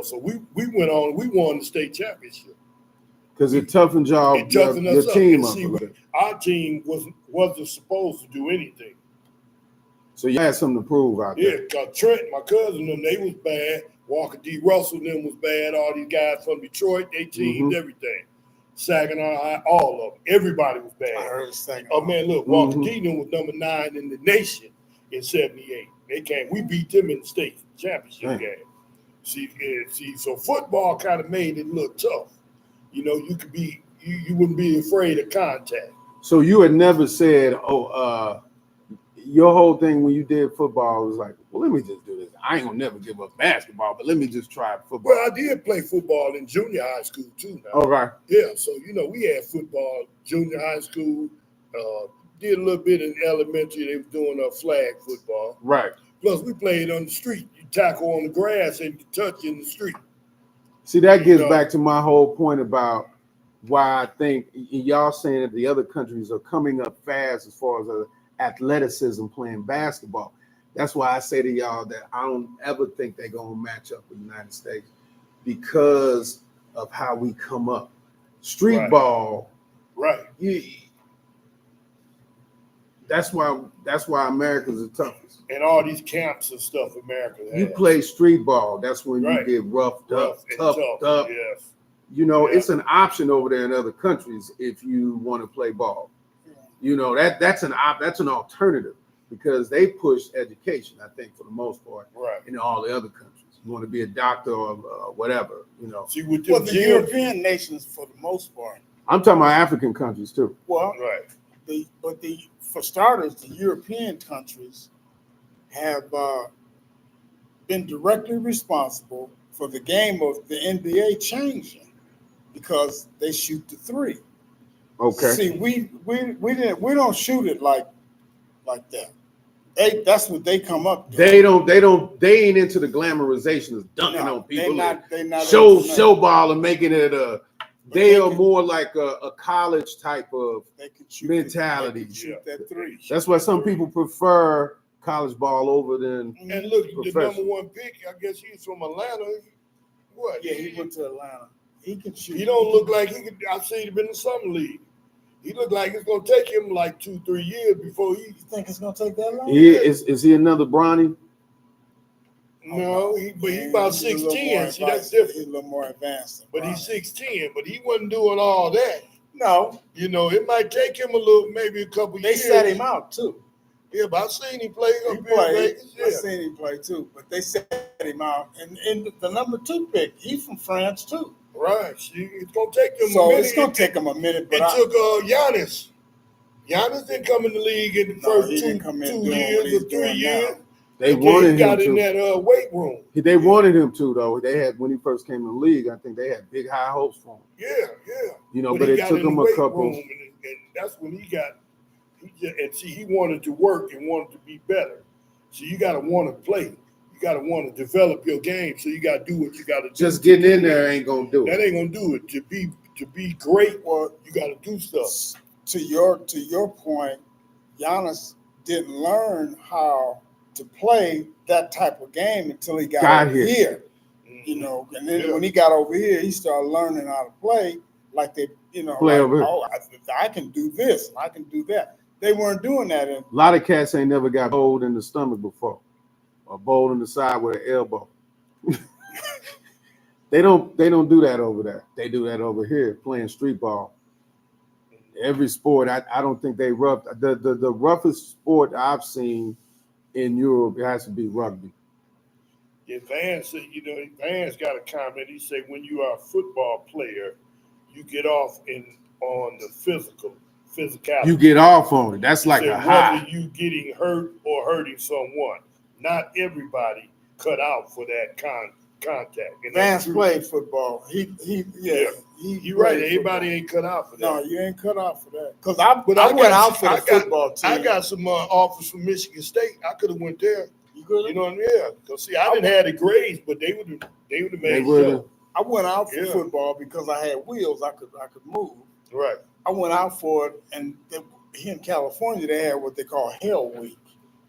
S4: so we went on, we won the state championship.
S3: Because it toughened y'all,
S4: It toughened
S3: your
S4: us up.
S3: team
S4: And
S3: up
S4: see,
S3: a little bit.
S4: our team wasn't supposed to do anything.
S3: So you had something to prove out
S4: Yeah,
S3: there.
S4: because Trent, my cousin, them, they was bad. Walker D. Russell, them was bad. All these guys from Detroit, they teamed everything. Saginaw High, all of them. Everybody was
S2: I
S4: bad.
S2: heard a second.
S4: Oh, man, look, Walker D. them was number 9 in the nation in 78. They came. We beat them in the state championship
S3: Damn.
S4: game. See, so football kind of made it look tough. You know, you could be, you wouldn't be afraid of contact.
S3: So you had never said, your whole thing when you did football was like, well, let me just do this. I ain't gonna never give up basketball, but let me just try football.
S4: Well, I did play football in junior high school too. Now.
S3: All right.
S4: Yeah, so you know we had football, junior high school. Did a little bit in elementary. They was doing flag football.
S3: Right.
S4: Plus, we played on the street. You tackle on the grass and you touch in the street.
S3: See, that gets
S4: You know.
S3: back to my whole point about why I think y'all saying that the other countries are coming up fast as far as athleticism playing basketball. That's why I say to y'all that I don't ever think they're gonna match up with the United States because of how we come up. Street
S4: Right.
S3: ball,
S4: Right.
S3: that's why America's the toughest.
S4: And all these camps and stuff America has.
S3: You play street ball, that's when
S4: Right.
S3: you get roughed
S4: rough
S3: up,
S4: and
S3: toughed
S4: tough.
S3: up.
S4: Yes.
S3: You know,
S4: Yeah.
S3: it's an option over there in other countries if you want to play ball. You know, that's an alternative because they push education, I think, for the most part,
S4: Right.
S3: in all the other countries. You want to be a doctor or whatever, you know.
S4: See, with
S2: Well,
S4: them
S2: the
S4: gyms.
S2: European nations, for the most part,
S3: I'm talking about African countries too.
S2: well,
S4: Right.
S2: for starters, the European countries have been directly responsible for the game of the NBA changing because they shoot the three.
S3: Okay.
S2: See, we don't shoot it like that. That's what they come up.
S3: They ain't into the glamorization of dunking on people.
S2: They're not
S3: show ball and making it they are
S2: can-
S3: more like a college type of
S2: they can shoot
S3: mentality.
S2: They can shoot that three.
S3: That's why some people prefer college ball over than
S4: And look, the
S3: Professional.
S4: number 1 pick, I guess he's from Atlanta. What?
S2: Yeah, he went to Atlanta. He can shoot.
S4: He don't look like he could. I've seen him in the summer league. He looked like it's gonna take him like 2-3 years before he.
S2: You think it's gonna take that long?
S3: is he another Bronny?
S4: No, but he about
S2: He's a little
S4: 6'10".
S2: more
S4: See, that's
S2: advanced.
S4: different.
S2: He's a little more advanced.
S4: But he's 6'10". But he wasn't doing all that.
S2: No,
S4: You know, it might take him a little, maybe a couple
S2: they
S4: years.
S2: set him out too.
S4: Yeah, but I've seen him play
S2: He
S4: up here in
S2: played.
S4: Vegas.
S2: I
S4: Yeah,
S2: seen him play too, but they set him out. And the number 2 pick, he's from France too.
S4: right. See, it's gonna take them a
S2: So
S4: minute.
S2: it's gonna take him a minute. But
S4: It took Giannis. Giannis didn't come in the league in the
S2: No,
S4: first
S2: he
S4: two
S2: didn't come in doing what
S4: years
S2: he's
S4: or 3
S2: doing
S4: years.
S2: now.
S3: They
S4: Until
S3: wanted
S4: he
S3: him
S4: got in
S3: to.
S4: that weight room.
S3: They wanted him to though. They had when he first came in the league. I think they had big high hopes for him.
S4: Yeah.
S3: You know,
S4: When
S3: but
S4: he
S3: it
S4: got
S3: took
S4: in the
S3: him a
S4: weight
S3: couple.
S4: room, and that's when he wanted to work and wanted to be better. So you got to want to play. You got to want to develop your game. So you got to do what you got to do.
S3: Just getting in there ain't gonna do
S4: That
S3: it.
S4: ain't gonna do it. To be great,
S2: Well,
S4: you got to do stuff.
S2: to your point, Giannis didn't learn how to play that type of game until he got over here. You know, and then
S4: Yeah.
S2: when he got over here, he started learning how to play like they,
S3: Play
S2: like,
S3: over here.
S2: oh, I can do this, I can do that. They weren't doing that.
S3: A lot of cats ain't never got bowled in the stomach before, or bowled in the side with an elbow. They don't do that over there. They do that over here playing street ball. Every sport, I don't think they rough. The roughest sport I've seen in Europe, it has to be rugby.
S4: Yeah, Vance said, Vance got a comment. He said, when you are a football player, you get off on the physicality.
S3: You get off on it. That's
S4: He
S3: like
S4: said,
S3: a high.
S4: whether you getting hurt or hurting someone. Not everybody cut out for that contact. And
S2: Vance
S4: that's true.
S2: played football. He
S4: You're right.
S2: played
S4: Everybody
S2: football.
S4: ain't cut out for that.
S2: No, you ain't cut out for that. Because I went
S4: got-
S2: out for the
S4: I got-
S2: football team.
S4: I got some offers from Michigan State. I could have went there.
S2: You good?
S4: You know what I mean? Yeah. Because see, I didn't have the grades, but they would have
S3: They
S4: made
S3: would've.
S4: sure.
S2: I went out for
S4: Yeah.
S2: football because I had wheels. I could move.
S4: Right.
S2: I went out for it, and here in California they had what they call Hell Week.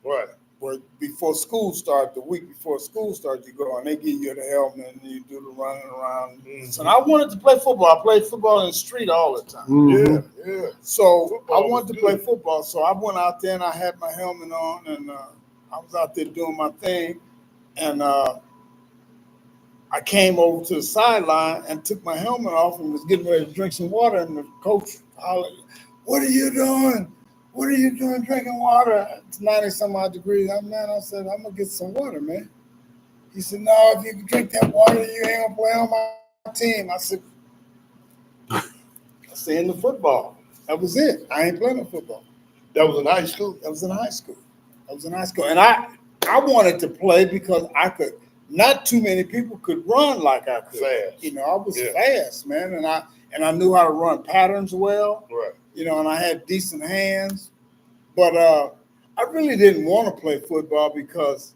S4: Right.
S2: where before school started, the week before school started, you go and they give you the helmet and you do the running around. So I wanted to play football. I played football in the street all the time.
S4: Yeah.
S2: So
S4: Football
S2: I wanted
S4: was
S2: to play
S4: good.
S2: football. So I went out there and I had my helmet on and I was out there doing my thing. And I came over to the sideline and took my helmet off and was getting ready to drink some water. And the coach hollered, "What are you doing? What are you doing drinking water? It's 90 some odd degrees." I said, "I'm going to get some water, man." He said, "No, if you can drink that water, you ain't going to play on my team." I said, in the football. That was it. I ain't playing no football.
S4: That was in high school.
S2: That was in high school. And I wanted to play because I could. Not too many people could run like I could.
S4: Fast.
S2: You know, I was fast, man, and I knew how to run patterns well.
S4: Right.
S2: You know, and I had decent hands. But I really didn't want to play football because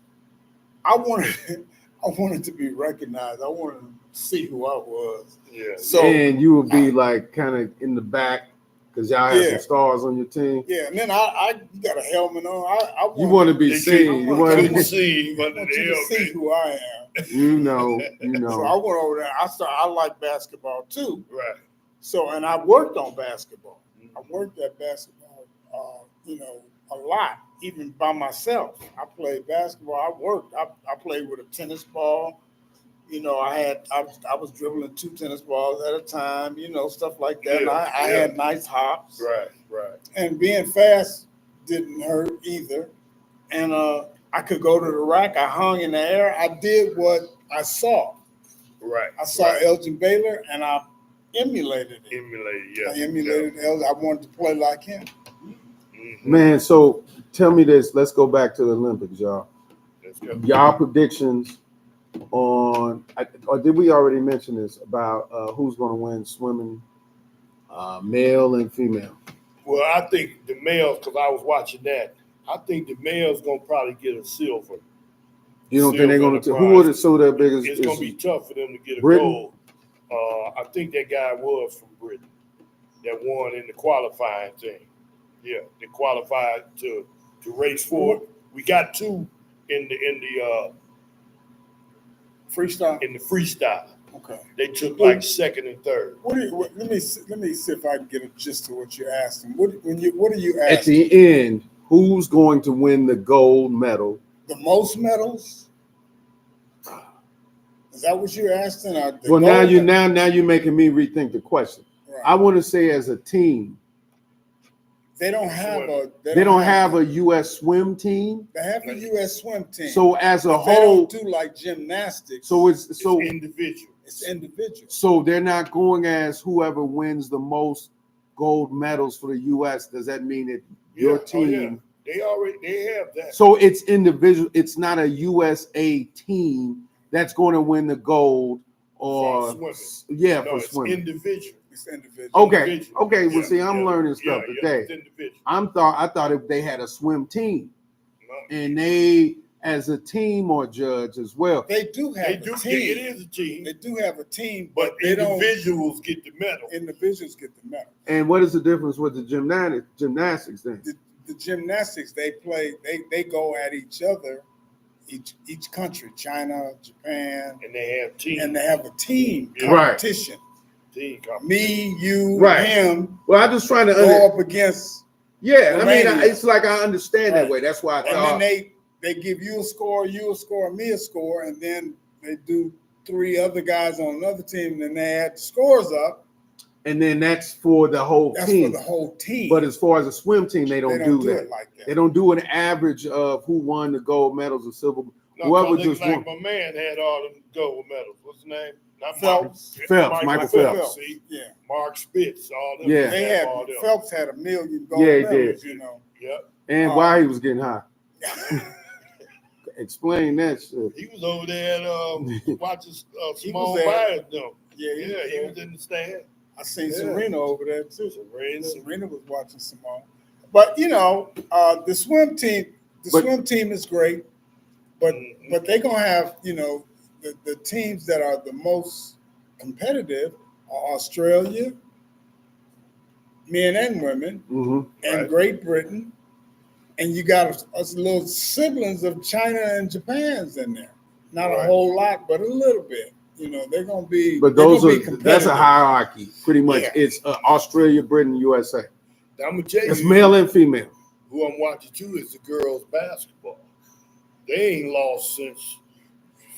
S2: I wanted to be recognized. I wanted to see who I was.
S4: Yeah.
S2: So
S3: and you would be like kind of in the back because y'all had some stars on your team.
S2: Yeah, and then I got a helmet on.
S3: You want to be seen. You want
S4: to
S3: to
S4: see under the helmet.
S2: See who I am.
S3: You know.
S2: So I went over there. I like basketball too.
S4: Right.
S2: So and I worked on basketball. I worked at basketball, a lot, even by myself. I played basketball. I worked. I played with a tennis ball. You know, I was dribbling 2 tennis balls at a time. You know, stuff like that. And I had nice hops.
S4: Right.
S2: And being fast didn't hurt either. And I could go to the rack. I hung in the air. I did what I saw.
S4: Right.
S2: I saw Elgin Baylor, and I emulated it. I emulated Elgin. I wanted to play like him.
S4: Mm-hmm.
S3: Man, so tell me this. Let's go back to the Olympics, y'all.
S4: Let's go.
S3: Y'all predictions on, or did we already mention this about who's going to win swimming, male and female?
S4: Well, I think the males, because I was watching that, I think the males going to probably get a silver.
S3: You don't think they're going to? Who would have so that big?
S4: It's going to be tough for them to get a
S3: Britain?
S4: gold. I think that guy was from Britain that won in the qualifying thing. Yeah, they qualified to race for it. We got 2 in the
S2: freestyle.
S4: In the freestyle,
S2: okay.
S4: They took like second and third.
S2: Let me see if I can get a gist of what you're asking. What are you asking?
S3: At the end, who's going to win the gold medal?
S2: The most medals? Is that what you're asking?
S3: Well, now you're making me rethink the question. Right. I want to say as a team.
S2: They don't have
S3: a U.S. swim team.
S2: They have a U.S. swim team.
S3: So as a whole,
S2: they don't do like gymnastics.
S3: So it's
S4: individual.
S2: It's individual.
S3: So they're not going as whoever wins the most gold medals for the U.S. Does that mean that your team?
S4: They have that.
S3: So it's individual. It's not a USA team that's going to win the gold or
S4: for swimming.
S3: For swimming.
S4: Individual.
S2: It's individual.
S3: Okay. Well, see, I'm learning stuff today. I thought if they had a swim team, and they as a team or judge as well.
S2: They do have a team.
S4: It is a team.
S2: They do have a team,
S4: but individuals get the medal.
S2: Individuals get the medal.
S3: And what is the difference with the gymnastics then?
S2: The gymnastics they go at each other. Each country, China, Japan,
S4: and they have teams.
S2: And they have a team competition.
S4: Right. Team competition.
S2: Me, you, him.
S3: Well, I'm just trying to
S2: go up against.
S3: Yeah, Romania. I mean, it's like I understand that way. That's why I thought.
S2: And then they give you a score, me a score, and then they do 3 other guys on another team, and then they add the scores up.
S3: And then that's for the whole team.
S2: For the whole team.
S3: But as far as a swim team, they don't do that.
S2: It like that.
S3: They don't do an average of who won the gold medals or silver.
S4: No,
S3: whoever just
S4: won. My man had all them gold medals. What's his name? Not
S2: Phelps.
S3: Michael Phelps.
S4: See? Yeah. Mark Spitz. All them.
S3: Yeah.
S2: They had
S4: all them.
S2: Phelps had 1 million gold medals.
S3: Did.
S2: You know.
S4: Yep.
S3: And why he was getting high. Explain that shit.
S4: He was over there watching Simone Biles. Yeah, he was in the stand.
S2: I seen Serena over there too. Serena was watching Simone. But the swim team is great. But they're gonna have, the teams that are the most competitive are Australia, men and women, and Great Britain, and you got us little siblings of China and Japan's in there. Not a
S4: Right.
S2: whole lot, but a little bit. You know, they're gonna be.
S3: But
S2: they're
S3: those
S2: gonna be
S3: are that's a
S2: competitive.
S3: hierarchy, pretty much.
S2: Yeah.
S3: It's Australia, Britain, USA.
S4: I'm gonna tell
S3: It's
S4: you,
S3: male and female.
S4: who I'm watching too is the girls basketball. They ain't lost since.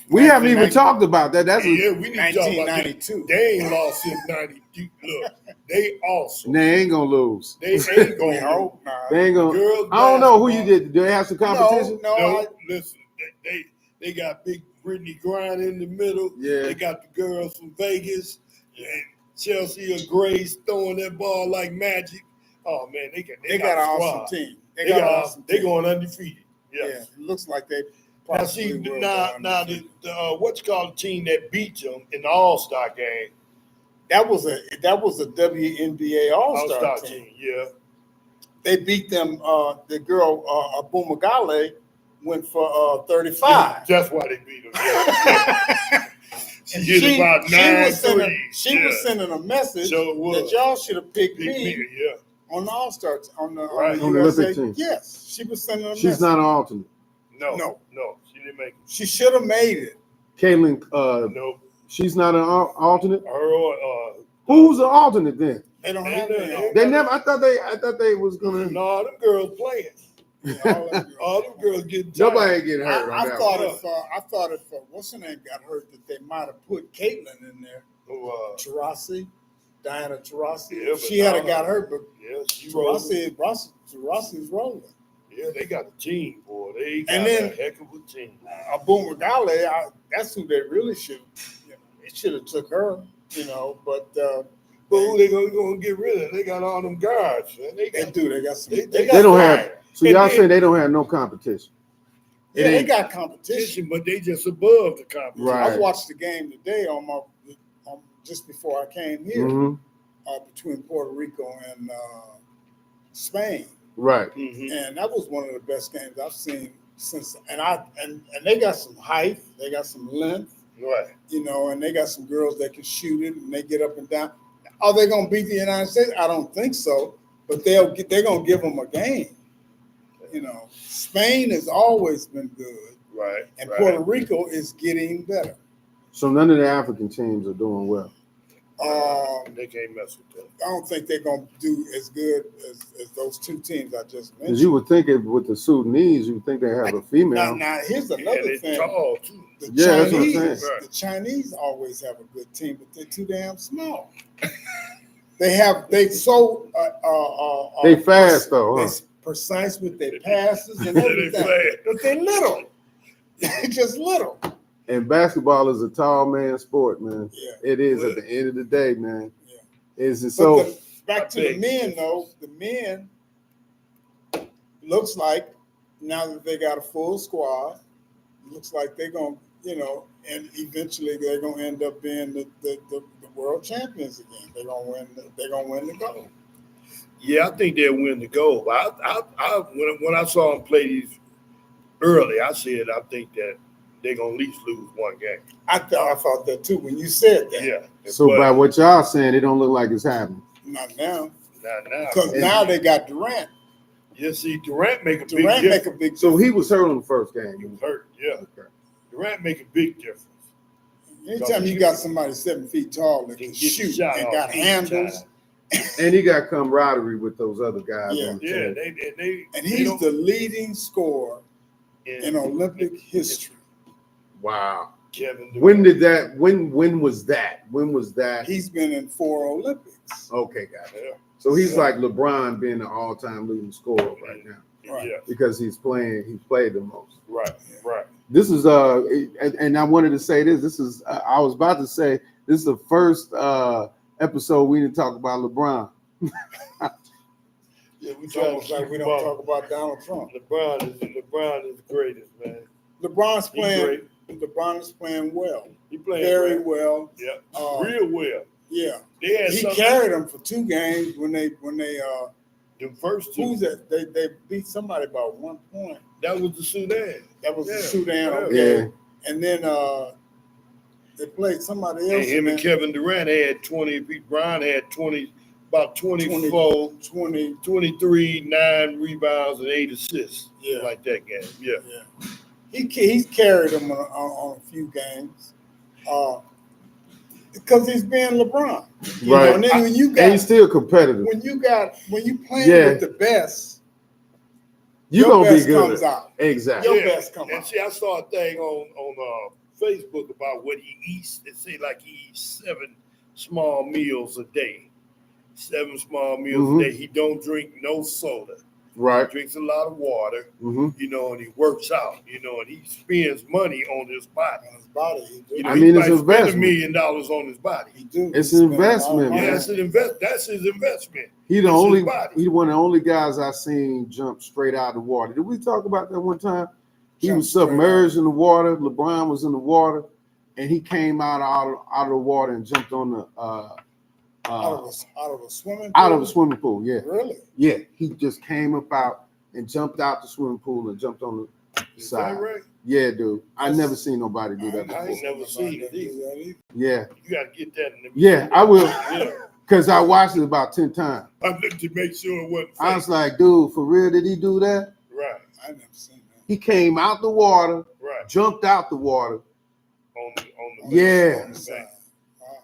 S3: We haven't even
S2: 1990.
S3: talked about that. That's
S4: Yeah, we need to talk about that.
S2: 1992.
S4: They ain't lost since 90. Look, they awesome.
S3: they ain't gonna lose.
S4: They ain't
S2: We
S4: gonna.
S2: hope not.
S3: They ain't gonna.
S4: Girls
S3: I don't know who you
S4: basketball.
S3: did. Do they have some competition?
S2: No,
S4: No, listen, they got big Brittany Griner in the middle.
S3: Yeah.
S4: They got the girls from Vegas and Chelsea or Grace throwing that ball like magic. Oh man, they got
S2: they
S4: a
S2: got an
S4: squad.
S2: awesome team.
S4: They got they going undefeated.
S2: Yeah,
S4: Yeah.
S2: it looks like they.
S4: Now see,
S2: possibly will
S4: now
S2: go
S4: now
S2: undefeated.
S4: the what's called the team that beat them in the All-Star game.
S2: that was a WNBA All-Star
S4: All-Star
S2: team.
S4: team, yeah.
S2: They beat them. The girl Abumagale went for 35.
S4: That's why they beat them. Yeah. She hit about 9
S2: was sending,
S4: threes.
S2: she was sending a message
S4: So it was.
S2: that y'all should have picked
S4: Big
S2: me
S4: me, yeah.
S2: on the All-Star on the
S4: Right.
S3: On the
S2: USA.
S3: Olympic team.
S2: Yes, she was sending a
S3: She's
S2: message.
S3: not an alternate.
S4: No, she didn't make it.
S2: She should have made it.
S3: Caitlin,
S4: No,
S3: she's not an alternate.
S4: her or
S3: Who's the alternate then?
S2: They don't
S4: They
S2: have
S4: know-
S2: any.
S3: They never. I thought they was gonna.
S4: no, them girls playing. All them girls getting tired.
S3: Nobody ain't getting hurt. on
S2: I
S3: that
S2: thought
S3: one.
S2: I thought if what's her name got hurt that they might have put Caitlin in there. Taurasi, Diana Taurasi.
S4: Yeah, but
S2: she had
S4: no.
S2: got hurt, but
S4: Yeah, she rolled.
S2: Taurasi's rolling.
S4: Yeah, they got a team, boy. They got
S2: And then-
S4: a heck of a team.
S2: Abumagale, that's who they really should. It should have took her, but.
S4: But who they gonna get rid of? They got all them guards, man. They
S2: They
S4: got
S2: do. They got some.
S4: They
S3: They don't have.
S4: fire.
S3: So
S4: And
S3: y'all
S4: then-
S3: saying they don't have no competition?
S2: Yeah,
S3: It
S2: they
S3: ain't-
S2: got competition.
S4: but they just above the competition.
S3: Right.
S2: I watched the game today just before I came here
S3: Mhm.
S2: between Puerto Rico and Spain,
S3: Right.
S4: Mhm.
S2: and that was one of the best games I've seen since. And they got some height, they got some length,
S4: Right.
S2: and they got some girls that can shoot it and they get up and down. Are they gonna beat the United States? I don't think so, but they're gonna give them a game. Spain has always been good,
S4: Right.
S2: and
S4: right.
S2: Puerto Rico is getting better.
S3: So none of the African teams are doing well.
S4: They can't mess with that.
S2: I don't think they're gonna do as good as those two teams I just
S3: Because
S2: mentioned.
S3: you would think it with the Sudanese, you would think they have a
S2: Now,
S3: female.
S2: here's
S4: And
S2: another
S4: they
S2: thing.
S4: tall too.
S2: The
S3: Yeah, that's what I'm
S2: Chinese,
S4: saying.
S2: the Chinese always have a good team, but they're too damn small. They so
S3: They fast though, huh?
S2: They're precise with their passes and
S4: They
S2: everything,
S4: fast.
S2: but they're little. They're just little.
S3: And basketball is a tall man sport, man.
S2: Yeah.
S3: It is at the end of the day, man.
S2: Yeah.
S3: Is it
S2: But
S3: so?
S2: back to the men, though. The men looks like now that they got a full squad, looks like they're gonna, and eventually they're gonna end up being the world champions again. They're gonna win. They're gonna win the gold.
S4: Yeah, I think they'll win the gold. But when I saw them play these early, I said I think that they're gonna at least lose one game.
S2: I thought that too when you said that.
S4: Yeah.
S3: So
S4: but
S3: by what y'all saying, it don't look like it's happening.
S2: Not now,
S4: not now.
S2: because now they got Durant.
S4: You see, Durant make a big
S2: Durant
S4: difference.
S2: make a big.
S3: So he was hurt on the first game.
S4: He was hurt. Yeah.
S3: Okay.
S4: Durant make a big difference.
S2: Anytime you got somebody 7 feet tall that
S4: Can
S2: can
S4: get the
S2: shoot
S4: shot
S2: and
S4: off
S2: got
S4: each
S2: handles,
S4: time.
S3: And he got camaraderie with those other guys.
S2: Yeah.
S3: on the
S4: Yeah,
S3: team.
S4: they
S2: and he's the leading scorer in Olympic history.
S3: Wow.
S4: Kevin Durant.
S3: When did that? When was that? When was that?
S2: He's been in 4 Olympics.
S3: Okay, got it.
S4: Yeah.
S3: So he's like LeBron being the all-time leading scorer right now
S2: Right.
S4: Yeah.
S3: because he's played the most.
S4: Right. Right.
S3: This is and I wanted to say this. This is I was about to say this is the first episode we didn't talk about LeBron.
S4: Yeah, we
S2: It's almost like we don't talk about Donald Trump.
S4: LeBron is the greatest, man.
S2: LeBron's
S4: He's
S2: playing.
S4: great.
S2: LeBron is playing well,
S4: He playing
S2: very
S4: well.
S2: well.
S4: Yeah. Real well.
S2: Yeah,
S4: They had
S2: he
S4: something.
S2: carried them for 2 games when they
S4: The first two.
S2: who's that? They beat somebody by 1 point.
S4: That was the Sudan.
S2: That was
S4: Yeah.
S2: the Sudan.
S4: Yeah.
S2: Okay,
S3: Yeah.
S2: and then they played somebody
S4: And
S2: else.
S4: him and
S2: then-
S4: Kevin Durant had 20. Brian had 20, about 24,
S2: 20.
S4: 23, 9 rebounds and 8 assists.
S2: Yeah.
S4: Like that game. Yeah.
S2: Yeah. He's carried them on a few games. Because he's being LeBron. You
S3: Right.
S2: know, and then when you
S3: And he's
S2: got
S3: still competitive.
S2: when you playing
S3: Yeah.
S2: with the best,
S3: You're
S2: your
S3: gonna be
S2: best
S3: good.
S2: comes out.
S3: Exactly.
S2: Your best come
S4: And
S2: out.
S4: see, I saw a thing on Facebook about what he eats. It seemed like he eats 7 small meals a day. 7 small meals
S3: Mhm.
S4: a day. He don't drink no soda.
S3: Right.
S4: Drinks a lot of water,
S3: Hmm.
S4: you know, and he works out, you know, and he spends money on his body.
S2: On his body, he do.
S4: You know,
S3: I
S4: he
S3: mean, it's
S4: might spend
S3: investment.
S4: $1 million on his body.
S2: He do.
S3: It's
S2: He
S3: an
S2: spend a lot of
S3: investment,
S2: money.
S4: Yeah,
S3: man.
S4: that's his investment.
S3: He
S4: It's his
S3: one of the only guys I seen jump straight out of the water. Did we talk about that one time? He
S2: Jump
S3: was
S2: straight
S3: submerged in the water. LeBron was in the water, and he came out of the water and jumped on the
S2: out of a swimming pool.
S3: out of the swimming pool. Yeah,
S2: Really?
S3: yeah. He just came up out and jumped out the swimming pool and jumped on the
S4: Is
S3: side.
S4: that right?
S3: Yeah, dude. I never seen nobody do that
S4: I ain't
S3: before.
S4: never seen it either.
S3: Yeah,
S4: You got to get that in the
S3: yeah. I will,
S4: Yeah.
S3: cause I watched it about 10 times.
S4: I looked to make sure it wasn't
S3: I
S4: fake.
S3: was like, dude, for real, did he do that?
S4: Right,
S2: I never seen that.
S3: He came out the water,
S4: right.
S3: jumped out the water.
S4: On the
S3: Yeah.
S2: On the side. Wow.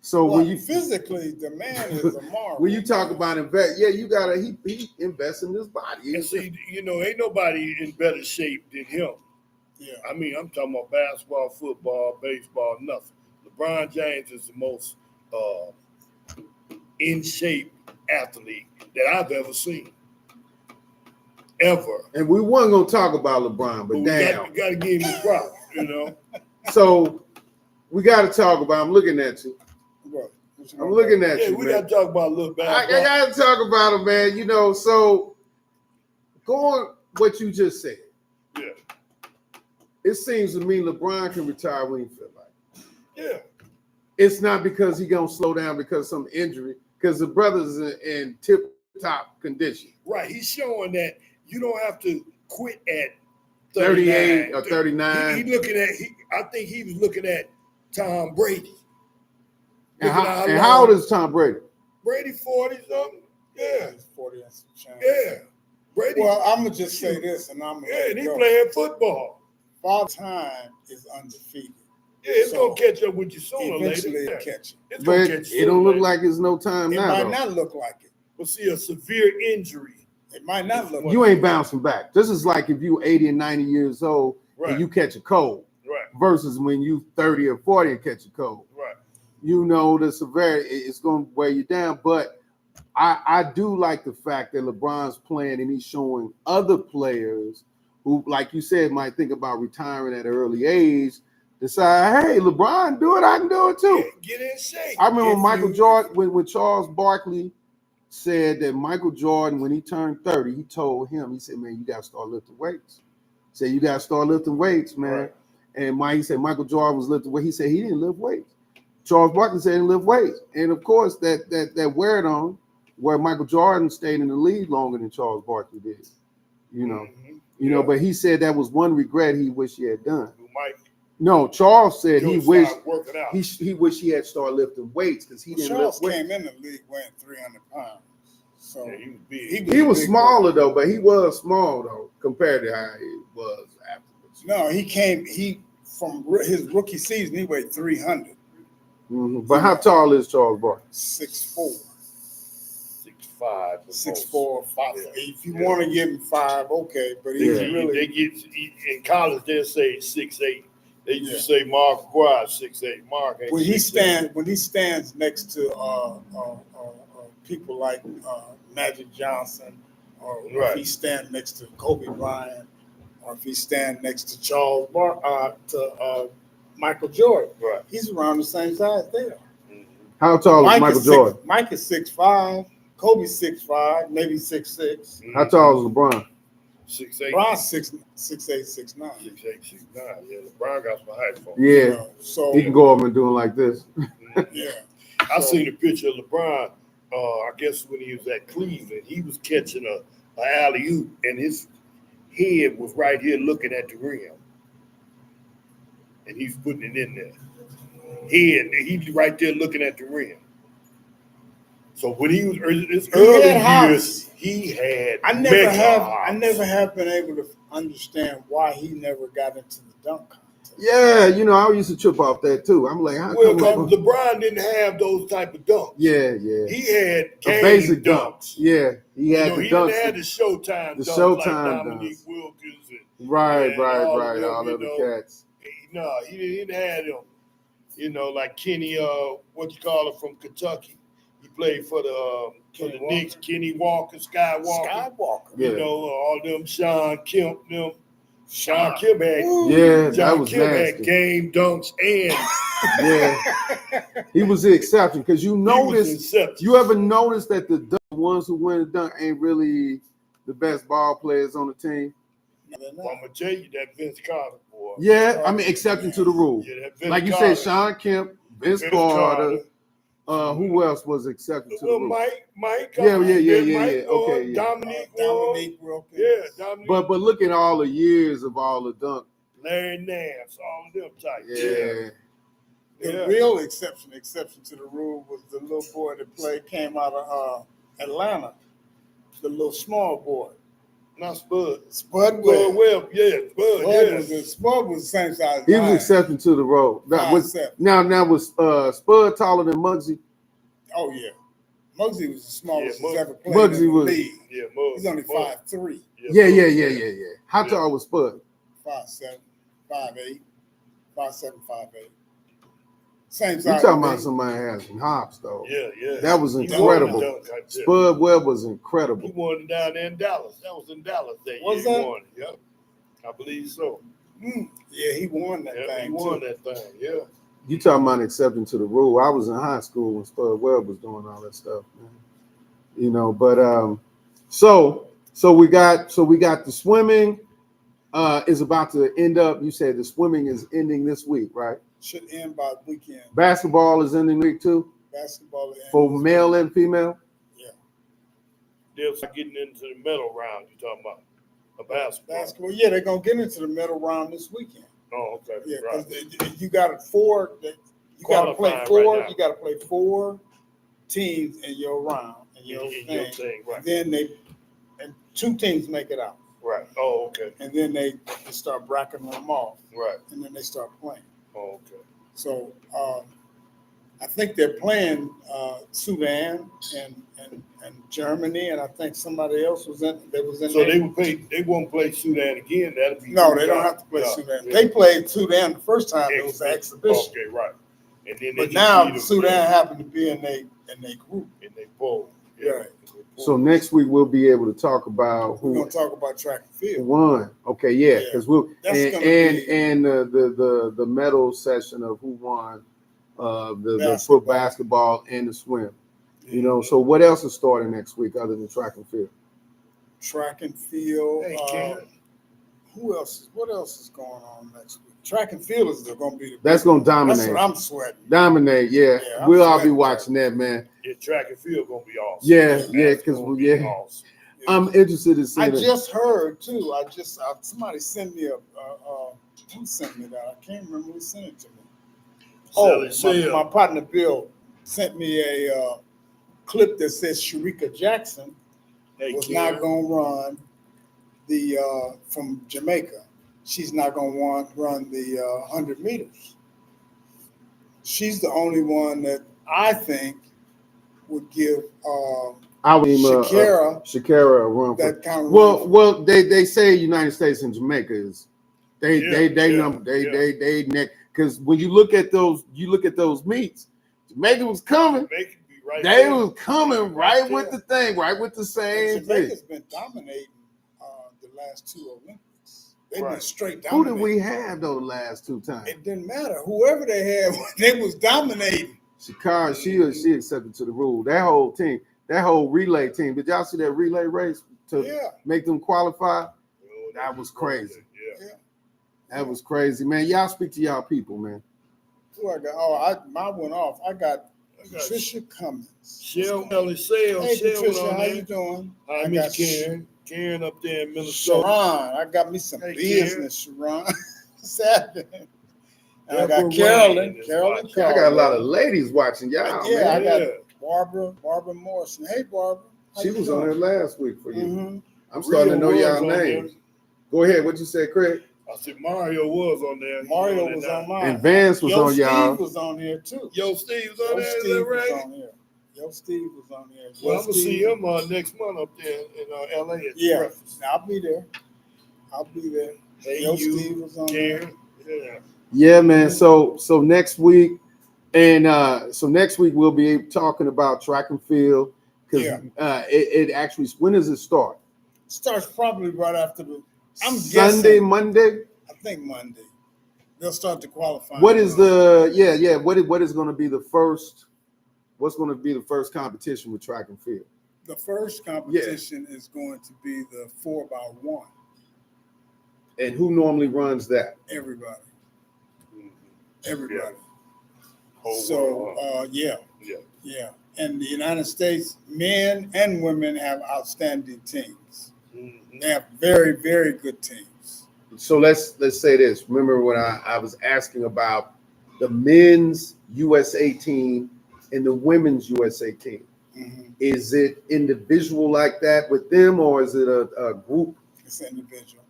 S3: So
S2: Well,
S3: when you
S2: physically, the man is a marvel.
S3: when you talk about invest, yeah, you gotta he invests in his body.
S4: And see, you know, ain't nobody in better shape than him.
S2: Yeah.
S4: I mean, I'm talking about basketball, football, baseball, nothing. LeBron James is the most in shape athlete that I've ever seen. Ever.
S3: And we weren't gonna talk about LeBron, but
S4: We
S3: damn.
S4: got to give him his props, you know.
S3: So we gotta talk about. I'm looking at you.
S2: What?
S3: I'm looking at
S4: Yeah,
S3: you,
S4: we
S3: man.
S4: got to talk about a little
S3: I
S4: basketball.
S3: gotta talk about him, man. You know, so going what you just said.
S4: Yeah.
S3: It seems to me LeBron can retire when he feel like.
S4: Yeah.
S3: It's not because he gonna slow down because of some injury, because the brother's in tip-top condition.
S4: Right. He's showing that you don't have to quit at
S3: 38
S4: 39.
S3: or 39.
S4: He looking at I think he was looking at Tom Brady.
S3: And
S4: Looking at
S3: how
S4: long-
S3: old is Tom Brady?
S4: Brady 40 something? Yeah.
S2: He's 40 and some change.
S4: Yeah. Brady.
S2: Well, I'm gonna just say this, and I'm gonna
S4: yeah,
S2: let
S4: and
S2: it
S4: he
S2: go.
S4: playing football.
S2: All time is undefeated.
S4: Yeah, it's
S2: So,
S4: gonna catch up with you sooner or later.
S2: Eventually,
S4: Yeah.
S2: it catch it.
S4: It's gonna
S3: But
S4: catch you
S3: it don't
S4: sooner or
S3: look
S4: later.
S3: like it's no time
S2: It
S3: now.
S2: might
S3: though.
S2: not look like it.
S4: But see, a severe injury.
S2: It might not look.
S3: You ain't bouncing back. This is like if you 80 and 90 years old
S4: Right.
S3: and you catch a cold
S4: Right.
S3: versus when you 30 or 40 and catch a cold.
S4: Right.
S3: You know, the severity, it's going to weigh you down. But I do like the fact that LeBron's playing and he's showing other players who, like you said, might think about retiring at an early age, decide, hey, LeBron, do it, I can do it too.
S4: Get in shape.
S3: I remember
S4: If
S3: Michael
S4: you-
S3: Jordan, when Charles Barkley said that Michael Jordan, when he turned 30, he told him, he said, man, you got to start lifting weights. He said, you got to start lifting weights, man.
S4: Right.
S3: And he said Michael Jordan was lifting weights. He said he didn't lift weights. Charles Barkley said he didn't lift weights. And of course, that wear on where Michael Jordan stayed in the league longer than Charles Barkley did. You know,
S4: Mhm.
S3: but he said that was one regret he wished he had done.
S4: You might
S3: No, Charles said he
S4: you'll
S3: wished
S4: start working out.
S3: he wished he had started lifting weights because he didn't
S2: Charles
S3: lift weights.
S2: came in the league weighing 300 pounds. So
S4: Yeah, he was big.
S3: He was
S2: big
S3: smaller though, but he was small though compared to how he was afterwards.
S2: No, he from his rookie season, he weighed 300,
S3: Mhm. But how tall is Charles Barkley?
S2: 6'4",
S4: 6'5".
S2: 6'4", 5.
S4: Yeah.
S2: If you
S4: Yeah.
S2: want to give him 5, okay, but
S4: They,
S2: he's
S3: Yeah.
S2: really
S4: they get in college. They'll say 6'8". They used
S2: Yeah.
S4: to say Mark McGuire 6'8". Mark ain't
S2: when he
S4: 6'8".
S2: stands next to people like Magic Johnson, or if
S4: Right.
S2: he stands next to Kobe Bryant, or if he stands next to Michael Jordan,
S4: Right.
S2: he's around the same size they are.
S4: Mhm.
S3: How tall is Michael Jordan?
S2: Mike is 6'5", Kobe's 6'5", maybe 6'6".
S3: How tall is LeBron?
S4: 6'8".
S2: Bron's 6'8", 6'9".
S4: 6'8", 6'9". Yeah, LeBron got some height for him.
S3: Yeah,
S2: So
S3: he can go up and do it like this.
S2: yeah,
S4: I
S2: So-
S4: seen a picture of LeBron. I guess when he was at Cleveland, he was catching a alley oop, and his head was right here looking at the rim, and he's putting it in there. He's right there looking at the rim. So when he was his
S2: He
S4: early
S2: had
S4: years, he had
S2: I
S4: mega
S2: never
S4: hops.
S2: have been able to understand why he never got into the dunk contest.
S3: Yeah, you know, I used to trip off that too. I'm like, how
S4: Well,
S3: come?
S4: because LeBron didn't have those type of dunks.
S3: Yeah, yeah.
S4: He had
S3: A
S4: game
S3: basic
S4: dunks.
S3: Yeah, he had the
S4: He
S3: dunks.
S4: didn't have the Showtime
S3: The
S4: dunks like
S3: Showtime
S4: Dominique
S3: dunks.
S4: Wilkins and
S3: Right.
S4: all of them,
S3: All
S4: you
S3: of the
S4: know.
S3: cats.
S4: No, he didn't have them. You know, like Kenny, what you call it, from Kentucky. He played for the Knicks. Kenny Walker, Skywalker.
S3: Yeah.
S4: You know, all them Sean Kemp, them. Sean Kemp had
S3: Yeah, that
S4: Sean
S3: was
S4: Kemp
S3: nasty.
S4: had game dunks and
S3: Yeah, he was the exception because you
S4: he was
S3: notice.
S4: exception.
S3: You ever notice that the ones who win the dunk ain't really the best ball players on the team?
S4: Well, I'm gonna tell you that Vince Carter boy.
S3: Yeah, I mean, exception to the rule.
S4: Yeah, that Vince
S3: Like you
S4: Carter.
S3: said, Sean Kemp, Vince Carter. Who else was exception to the
S4: Well,
S3: rule?
S4: Mike.
S3: Yeah.
S4: Mike won,
S3: Okay, yeah.
S4: Dominique won.
S2: Wilkins.
S4: Yeah, Dominique.
S3: But look at all the years of all the dunk.
S4: Larry Nance, all of them types.
S3: Yeah.
S2: The real exception to the rule was the little boy that came out of Atlanta, the little small boy.
S4: Not Spud.
S2: Spud Webb.
S4: Yeah, Spud.
S2: Spud was the same size.
S3: He was exception to the rule. Now was Spud taller than Muggsy?
S2: Oh yeah, Muggsy was the smallest he's ever played
S3: Muggsy
S2: in the league.
S4: Yeah, Muggsy.
S2: He's only 5'3".
S3: Yeah. How tall was Spud?
S2: 5'7", 5'8", 5'7", 5'8". Same size.
S3: You talking about somebody has some hops though?
S4: Yeah.
S3: That was incredible. Spud Webb was incredible.
S4: He won down there in Dallas. That was in Dallas that year.
S2: Was that?
S4: He won. Yep. I believe so.
S2: Yeah, he won that thing.
S4: He won that thing. Yeah.
S3: You talking about exception to the rule? I was in high school when Spud Webb was doing all that stuff, man. You know, but so we got the swimming is about to end up. You said the swimming is ending this week, right?
S2: Should end by weekend.
S3: Basketball is ending week too.
S2: Basketball
S3: for male and female.
S2: Yeah.
S4: They're getting into the medal round. You talking about a basketball?
S2: Yeah, they're gonna get into the medal round this weekend.
S4: Oh, okay.
S2: Yeah,
S4: right.
S2: You got You got to play four.
S4: Right,
S2: you got to play 4 teams in your round in your thing.
S4: Right.
S2: And then 2 teams make it out.
S4: Right. Oh, okay.
S2: And then they start bracketing them off.
S4: Right.
S2: And then they start playing.
S4: Oh, okay.
S2: So I think they're playing Sudan and Germany, and I think somebody else was in.
S4: So they won't play Sudan again. That'll be
S2: they don't have to play Sudan. Yeah. They played Sudan the first time. It was an exhibition.
S4: Okay, right. And then
S2: but now Sudan happened to be in their group.
S4: In their bowl.
S2: Yeah. Right.
S3: So next week we'll be able to talk about
S2: we're gonna talk about track and field.
S3: Won. Okay, yeah, because we'll and
S2: be
S3: the medal session of who won the foot basketball and the swim. Yeah. You know, so what else is starting next week other than track and field?
S2: Track and field.
S4: Hey,
S2: who else? What else is going on next week? Track and field is going to be.
S3: That's going to dominate.
S2: That's what I'm sweating.
S3: Dominate, yeah. We'll all be watching that, man.
S4: Yeah, track and field going to be awesome.
S3: Yeah, because
S4: awesome.
S3: I'm interested in seeing.
S2: I just heard too. Somebody sent me who sent me that? I can't remember who sent it to me. My partner Bill sent me a clip that says Sharika Jackson was not going to run the from Jamaica. She's not going to run the 100 meters. She's the only one that I think would give
S3: Shakira a run.
S2: That kind of
S3: well, they say United States and Jamaica is they because when you look at those meets, Jamaica was coming. They was coming right with the thing, right with the same thing.
S2: Jamaica's been dominating the last 2 Olympics. They've been straight dominating.
S3: Who did we have though the last 2 times?
S2: It didn't matter. Whoever they had, they was dominating.
S3: Shakira, she accepted to the rule. That whole team, that whole relay team. Did y'all see that relay race to make them qualify? That was crazy.
S2: Yeah.
S3: That was crazy, man. Y'all speak to y'all people, man.
S2: Who I got? Mine went off. I got Patricia Cummins.
S4: Hey,
S2: Patricia, how you doing?
S4: I got Karen up there in Minnesota.
S2: Sharon, I got me some business, Sharon. Saturday. And I got Carolyn.
S3: I got a lot of ladies watching y'all.
S2: Yeah,
S3: man.
S2: Barbara Morrison. Hey, Barbara. How
S3: She
S2: you
S3: was
S2: doing?
S3: on there last week for you.
S2: Mm-hmm.
S3: I'm starting to know
S4: Rio
S3: y'all
S4: was on
S3: names. Go ahead. What you say, Craig?
S4: I said Mario was on there.
S2: Mario was on mine.
S3: And Vance was
S2: Yo
S3: on y'all.
S2: Steve was on here too.
S4: Yo, Steve was on
S2: Yo
S4: there. Is
S2: Steve
S4: that
S2: was
S4: right?
S2: on here. Yo Steve was on here.
S4: Well,
S2: Yo
S4: I'm gonna see
S2: Steve-
S4: him next month up there in LA. At
S2: Yeah,
S4: breakfast.
S2: I'll be there.
S4: Hey,
S2: Yo
S4: you,
S2: Steve was on there.
S4: Karen. Yeah.
S3: Yeah, man. So next week, and so next week we'll be talking about track and field because it actually, when does it start?
S2: Starts probably right after I'm
S3: Sunday,
S2: guessing,
S3: Monday.
S2: I think Monday. They'll start the qualifying.
S3: What is the what is going to be the first? What's going to be the first competition with track and field?
S2: The first competition is going to be the 4x1.
S3: And who normally runs that?
S2: Everybody.
S4: Mm-hmm.
S2: Everybody.
S4: Whole
S2: So
S4: world.
S2: yeah.
S4: Yeah.
S2: And the United States, men and women have outstanding teams.
S4: Mm-hmm.
S2: They have very, very good teams.
S3: So let's say this. Remember when I was asking about the men's USA team and the women's USA team?
S2: Mm-hmm.
S3: Is it individual like that with them, or is it a group?
S2: It's individual.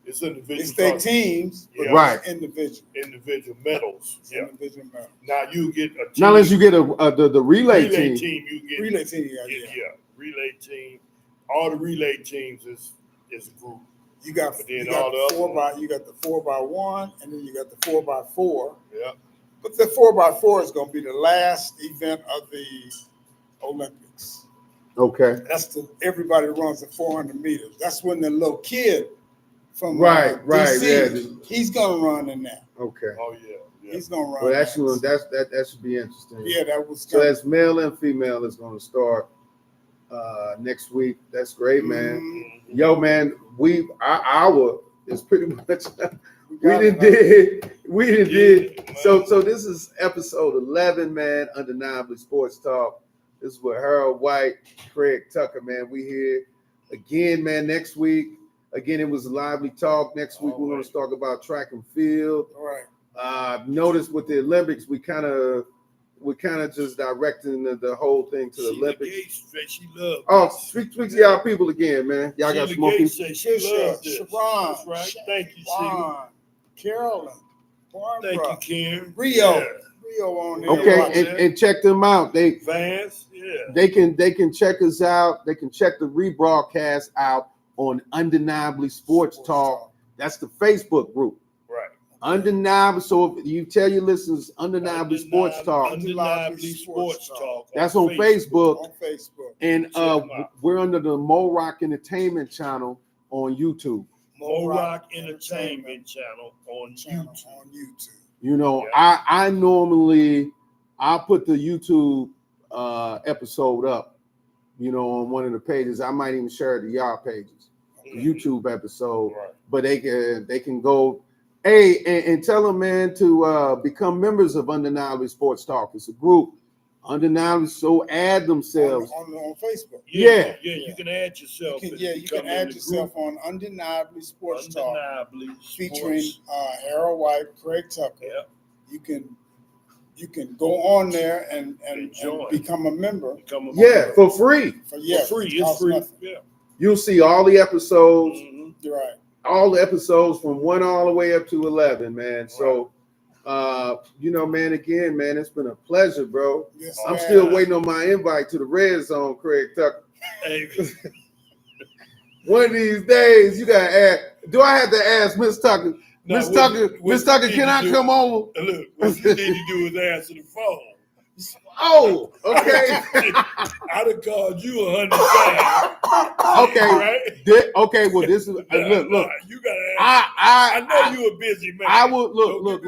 S4: It's individual.
S2: It's their teams, but
S4: Yeah.
S3: Right.
S2: it's individual.
S4: Individual medals.
S2: It's
S4: Yeah.
S2: individual medal.
S4: Now you get a team.
S3: Not unless you get the relay team.
S4: You get
S2: Relay team,
S4: relay team. All the relay teams is a group.
S2: You got,
S4: But then
S2: you got
S4: all the
S2: the
S4: other
S2: 4x1, and then you got the 4x4.
S4: Yeah.
S2: But the 4x4 is going to be the last event of the Olympics.
S3: Okay.
S2: That's everybody runs the 400 meters. That's when the little kid from
S3: Right,
S2: DC,
S3: yeah.
S2: he's gonna run in that.
S3: Okay.
S4: Oh yeah.
S2: He's gonna run.
S3: Well,
S2: that.
S3: actually, that should be interesting.
S2: Yeah, that was.
S3: So that's male and female is going to start next week. That's great, man.
S2: Mm-hmm.
S3: Yo, man, our hour is pretty much. We
S2: got
S3: didn't did. So this is episode 11, man. Undeniably Sports Talk. This is with Harold White, Craig Tucker, man. We here again, man. Next week, again, it was a lively talk. Next week, we're going to talk about track and field.
S2: All right.
S3: Notice with the Olympics, we kind of just directing the whole thing to the Olympics.
S4: She loved.
S3: Oh, speak to y'all people again, man. Y'all got smoking.
S4: She loved this.
S2: Sharon,
S4: That's right. Thank you,
S2: Sharon, Carolyn, Barbara,
S4: Thank you, Karen.
S2: Rio.
S4: Yeah.
S2: Rio on there.
S3: Okay, and check them out.
S4: Vance, yeah.
S3: They can check us out. They can check the rebroadcast out on Undeniably Sports Talk. That's the Facebook group.
S4: Right.
S3: Undeniable. So if you tell your listeners Undeniably Sports Talk.
S4: Undeniably Sports Talk.
S3: That's on Facebook.
S2: On Facebook.
S3: And we're under the Mo Rock Entertainment channel on YouTube.
S4: Mo Rock Entertainment channel on YouTube.
S3: You know, I normally I'll put the YouTube episode up, you know, on one of the pages. I might even share it to y'all pages, the YouTube episode.
S4: Right.
S3: But they can go, hey, and tell them, man, to become members of Undeniably Sports Talk. It's a group. Undeniably, so add themselves
S2: on Facebook.
S4: Yeah, you can add yourself.
S2: You can add yourself on Undeniably Sports Talk, featuring Harold White, Craig Tucker.
S4: Yeah.
S2: You can go on there and become a member.
S3: For free.
S2: For free.
S4: It's free.
S2: Nothing.
S4: Yeah.
S3: You'll see all the episodes.
S4: Mm-hmm.
S2: You're right.
S3: All the episodes from 1 all the way up to 11, man. So, you know, man, again, man, it's been a pleasure, bro.
S2: Yes,
S3: I'm still waiting on my invite to the Red Zone, Craig Tucker.
S4: Hey.
S3: One of these days, you gotta ask. Do I have to ask Miss Tucker? Miss Tucker, can I come over?
S4: Look, what you need to do is answer the phone.
S3: Oh, okay.
S4: I'd have called you 100 times.
S3: Okay,
S4: right?
S3: Okay. Well, this is look.
S4: You gotta. I know you're a busy man.
S3: I will look.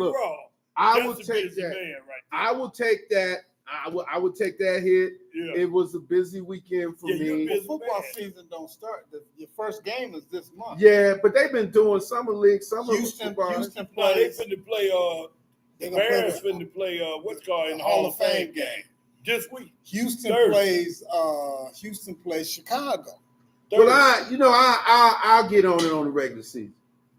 S4: I
S3: will take that.
S4: Man right
S3: I will take that. I would take that hit.
S4: Yeah.
S3: It was a busy weekend for me.
S2: Well, football season don't start. Your first game is this month.
S3: Yeah, but they've been doing summer league.
S2: Houston plays.
S4: No, they finna play. The Bears finna play. What's called in the Hall of Fame game this week.
S2: Houston plays Chicago.
S3: Well, I'll get on it on the regular season.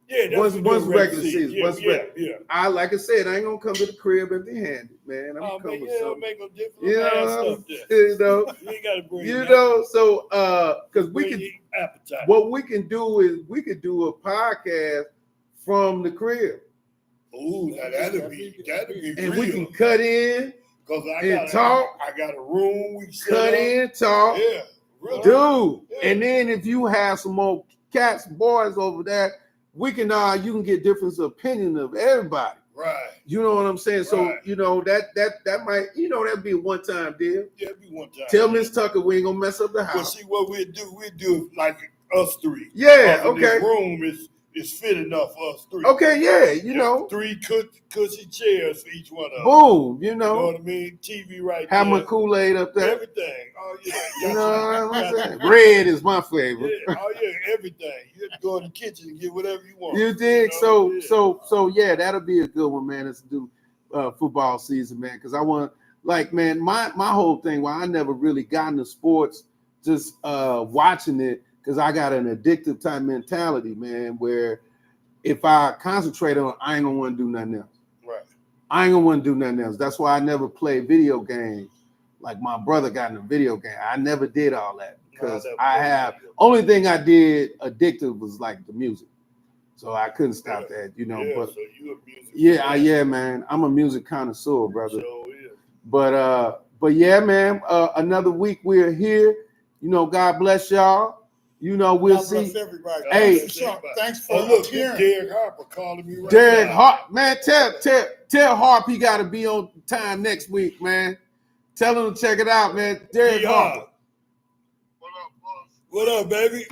S4: Yeah, that's
S3: Once
S4: what we do
S3: regular season.
S4: Yeah,
S3: Once
S4: yeah.
S3: I like I said, I ain't gonna come to the crib empty-handed, man. I'm
S4: Oh,
S3: gonna come
S4: man,
S3: with
S4: yeah,
S3: something.
S4: make no difference.
S3: You
S4: Add
S3: know,
S4: stuff there.
S3: you know,
S4: You ain't gotta bring
S3: you
S4: nothing.
S3: know. So, because we
S4: Bring
S3: can,
S4: your appetite.
S3: what we can do is we could do a podcast from the crib,
S4: Ooh, now that'd be
S3: and
S4: real.
S3: we can cut in,
S4: Cause
S3: and talk.
S4: I got a room we set
S3: cut
S4: up.
S3: in, talk,
S4: Yeah, really.
S3: dude.
S4: Yeah.
S3: And then if you have some more cats, boys over there, we can you can get different opinion of everybody.
S4: Right.
S3: You know what I'm saying? So
S4: Right.
S3: you know that might, you know, that'd be a one-time deal.
S4: Yeah, it'd be one time.
S3: Tell Miss Tucker we ain't gonna mess up the
S4: Well,
S3: house.
S4: see what we do it like us three.
S3: Yeah,
S4: Cause
S3: okay.
S4: This room is fit enough for us three.
S3: Okay, yeah, you know.
S4: 3 cushy chairs for each one of us.
S3: Boom, you
S4: You know
S3: know.
S4: what I mean? TV right
S3: Have
S4: there.
S3: my Kool-Aid up there.
S4: Everything. Oh yeah.
S3: You know what I'm saying?
S4: you.
S3: Red is my favorite.
S4: Yeah. Oh yeah. Everything. You have to go in the kitchen and get whatever you want.
S3: You dig?
S4: know?
S3: So yeah, that'll be a good one, man. Let's do football season, man. Because I want, like, man, my whole thing. Why I never really got into sports, just watching it, because I got an addictive type mentality, man. Where if I concentrate on it, I ain't gonna want to do nothing else.
S4: Right.
S3: I ain't gonna want to do nothing else. That's why I never play video games. Like my brother got in a video game. I never did all that because only thing I did addictive was like the music. So I couldn't stop that, you know.
S4: Yeah,
S3: but
S4: so you a music
S3: yeah, man. I'm a music connoisseur, brother.
S4: So is.
S3: But yeah, man. Another week we're here. You know, God bless y'all. You know, we'll
S2: God bless
S3: see.
S2: everybody.
S3: Hey.
S2: Thanks for
S4: look,
S2: appearing.
S4: Derek Harper calling me right
S3: Derek
S4: now.
S3: Harp, man. Tell Harp he got to be on time next week, man. Tell him to check it out, man. Derek Harper.
S1: What up, boss?
S4: What up, baby?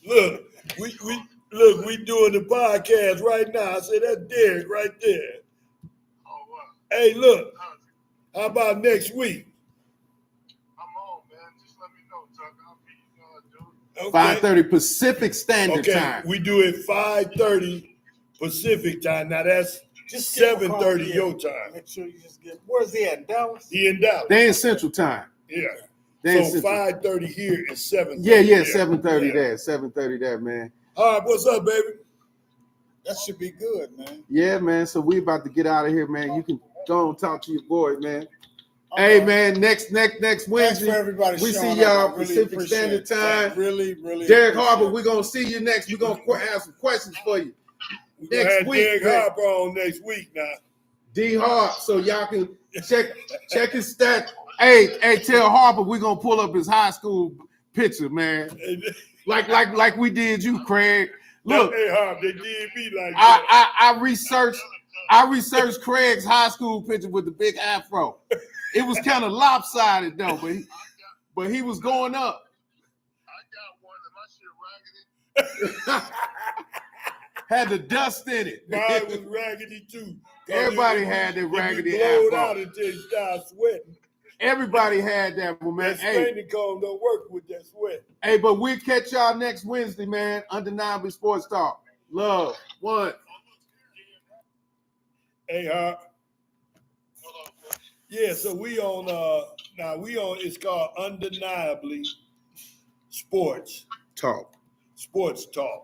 S4: Look, we doing the podcast right now. I said that's Derek right there.
S1: Oh, wow.
S4: Hey, look,
S1: How's it?
S4: how about next week?
S1: I'm on, man. Just let me know, Tucker. I'll be, dude.
S4: Okay.
S3: 5:30 Pacific Standard Time.
S4: We do it 5:30 Pacific time. Now that's
S2: Just give him a call
S4: 7:30
S2: here.
S4: your time.
S2: Make sure you just get. Where's he at? Dallas?
S4: He in Dallas.
S3: They in Central Time.
S4: Yeah.
S3: They in
S4: So
S3: Central.
S4: 5:30 here is 7:30.
S3: Yeah, 7:30 there. 7:30 there, man.
S4: All right, what's up, baby?
S2: That should be good, man.
S3: Yeah, man. So we about to get out of here, man. You can go and talk to your boy, man. Hey, man. Next
S2: Thanks
S3: Wednesday,
S2: for everybody.
S3: we
S2: showing
S3: see
S2: up.
S3: y'all
S2: I really
S3: Pacific
S2: appreciate
S3: Standard
S2: it.
S3: Time.
S2: Really.
S3: Derek
S2: appreciate
S3: Harper,
S2: it.
S3: we're gonna see you next. We're gonna have some questions for you
S4: We're gonna
S3: next
S4: have
S3: week.
S4: Derek
S3: man.
S4: Harper on next week now.
S3: D Harp, so y'all can check his stat. Hey, tell Harper we're gonna pull up his high school picture, man. Like we did you, Craig. Look,
S4: Hey, Harp, they did me like that.
S3: I researched Craig's high school picture with the big afro. It was kind of lopsided though, but he was going up.
S1: I got one and my shit raggedy.
S3: Had the dust in it.
S4: Mine was raggedy too.
S3: Everybody had that raggedy
S4: blowed
S3: afro.
S4: out until you start sweating.
S3: Everybody had that one, man.
S4: That
S3: Hey,
S4: straightening comb don't work with that sweat.
S3: hey, but we'll catch y'all next Wednesday, man. Undeniably Sports Talk. Love. One.
S4: Hey, Harp.
S1: What up, boss?
S4: Yeah, so we on it's called Undeniably Sports
S3: Talk.
S4: Talk.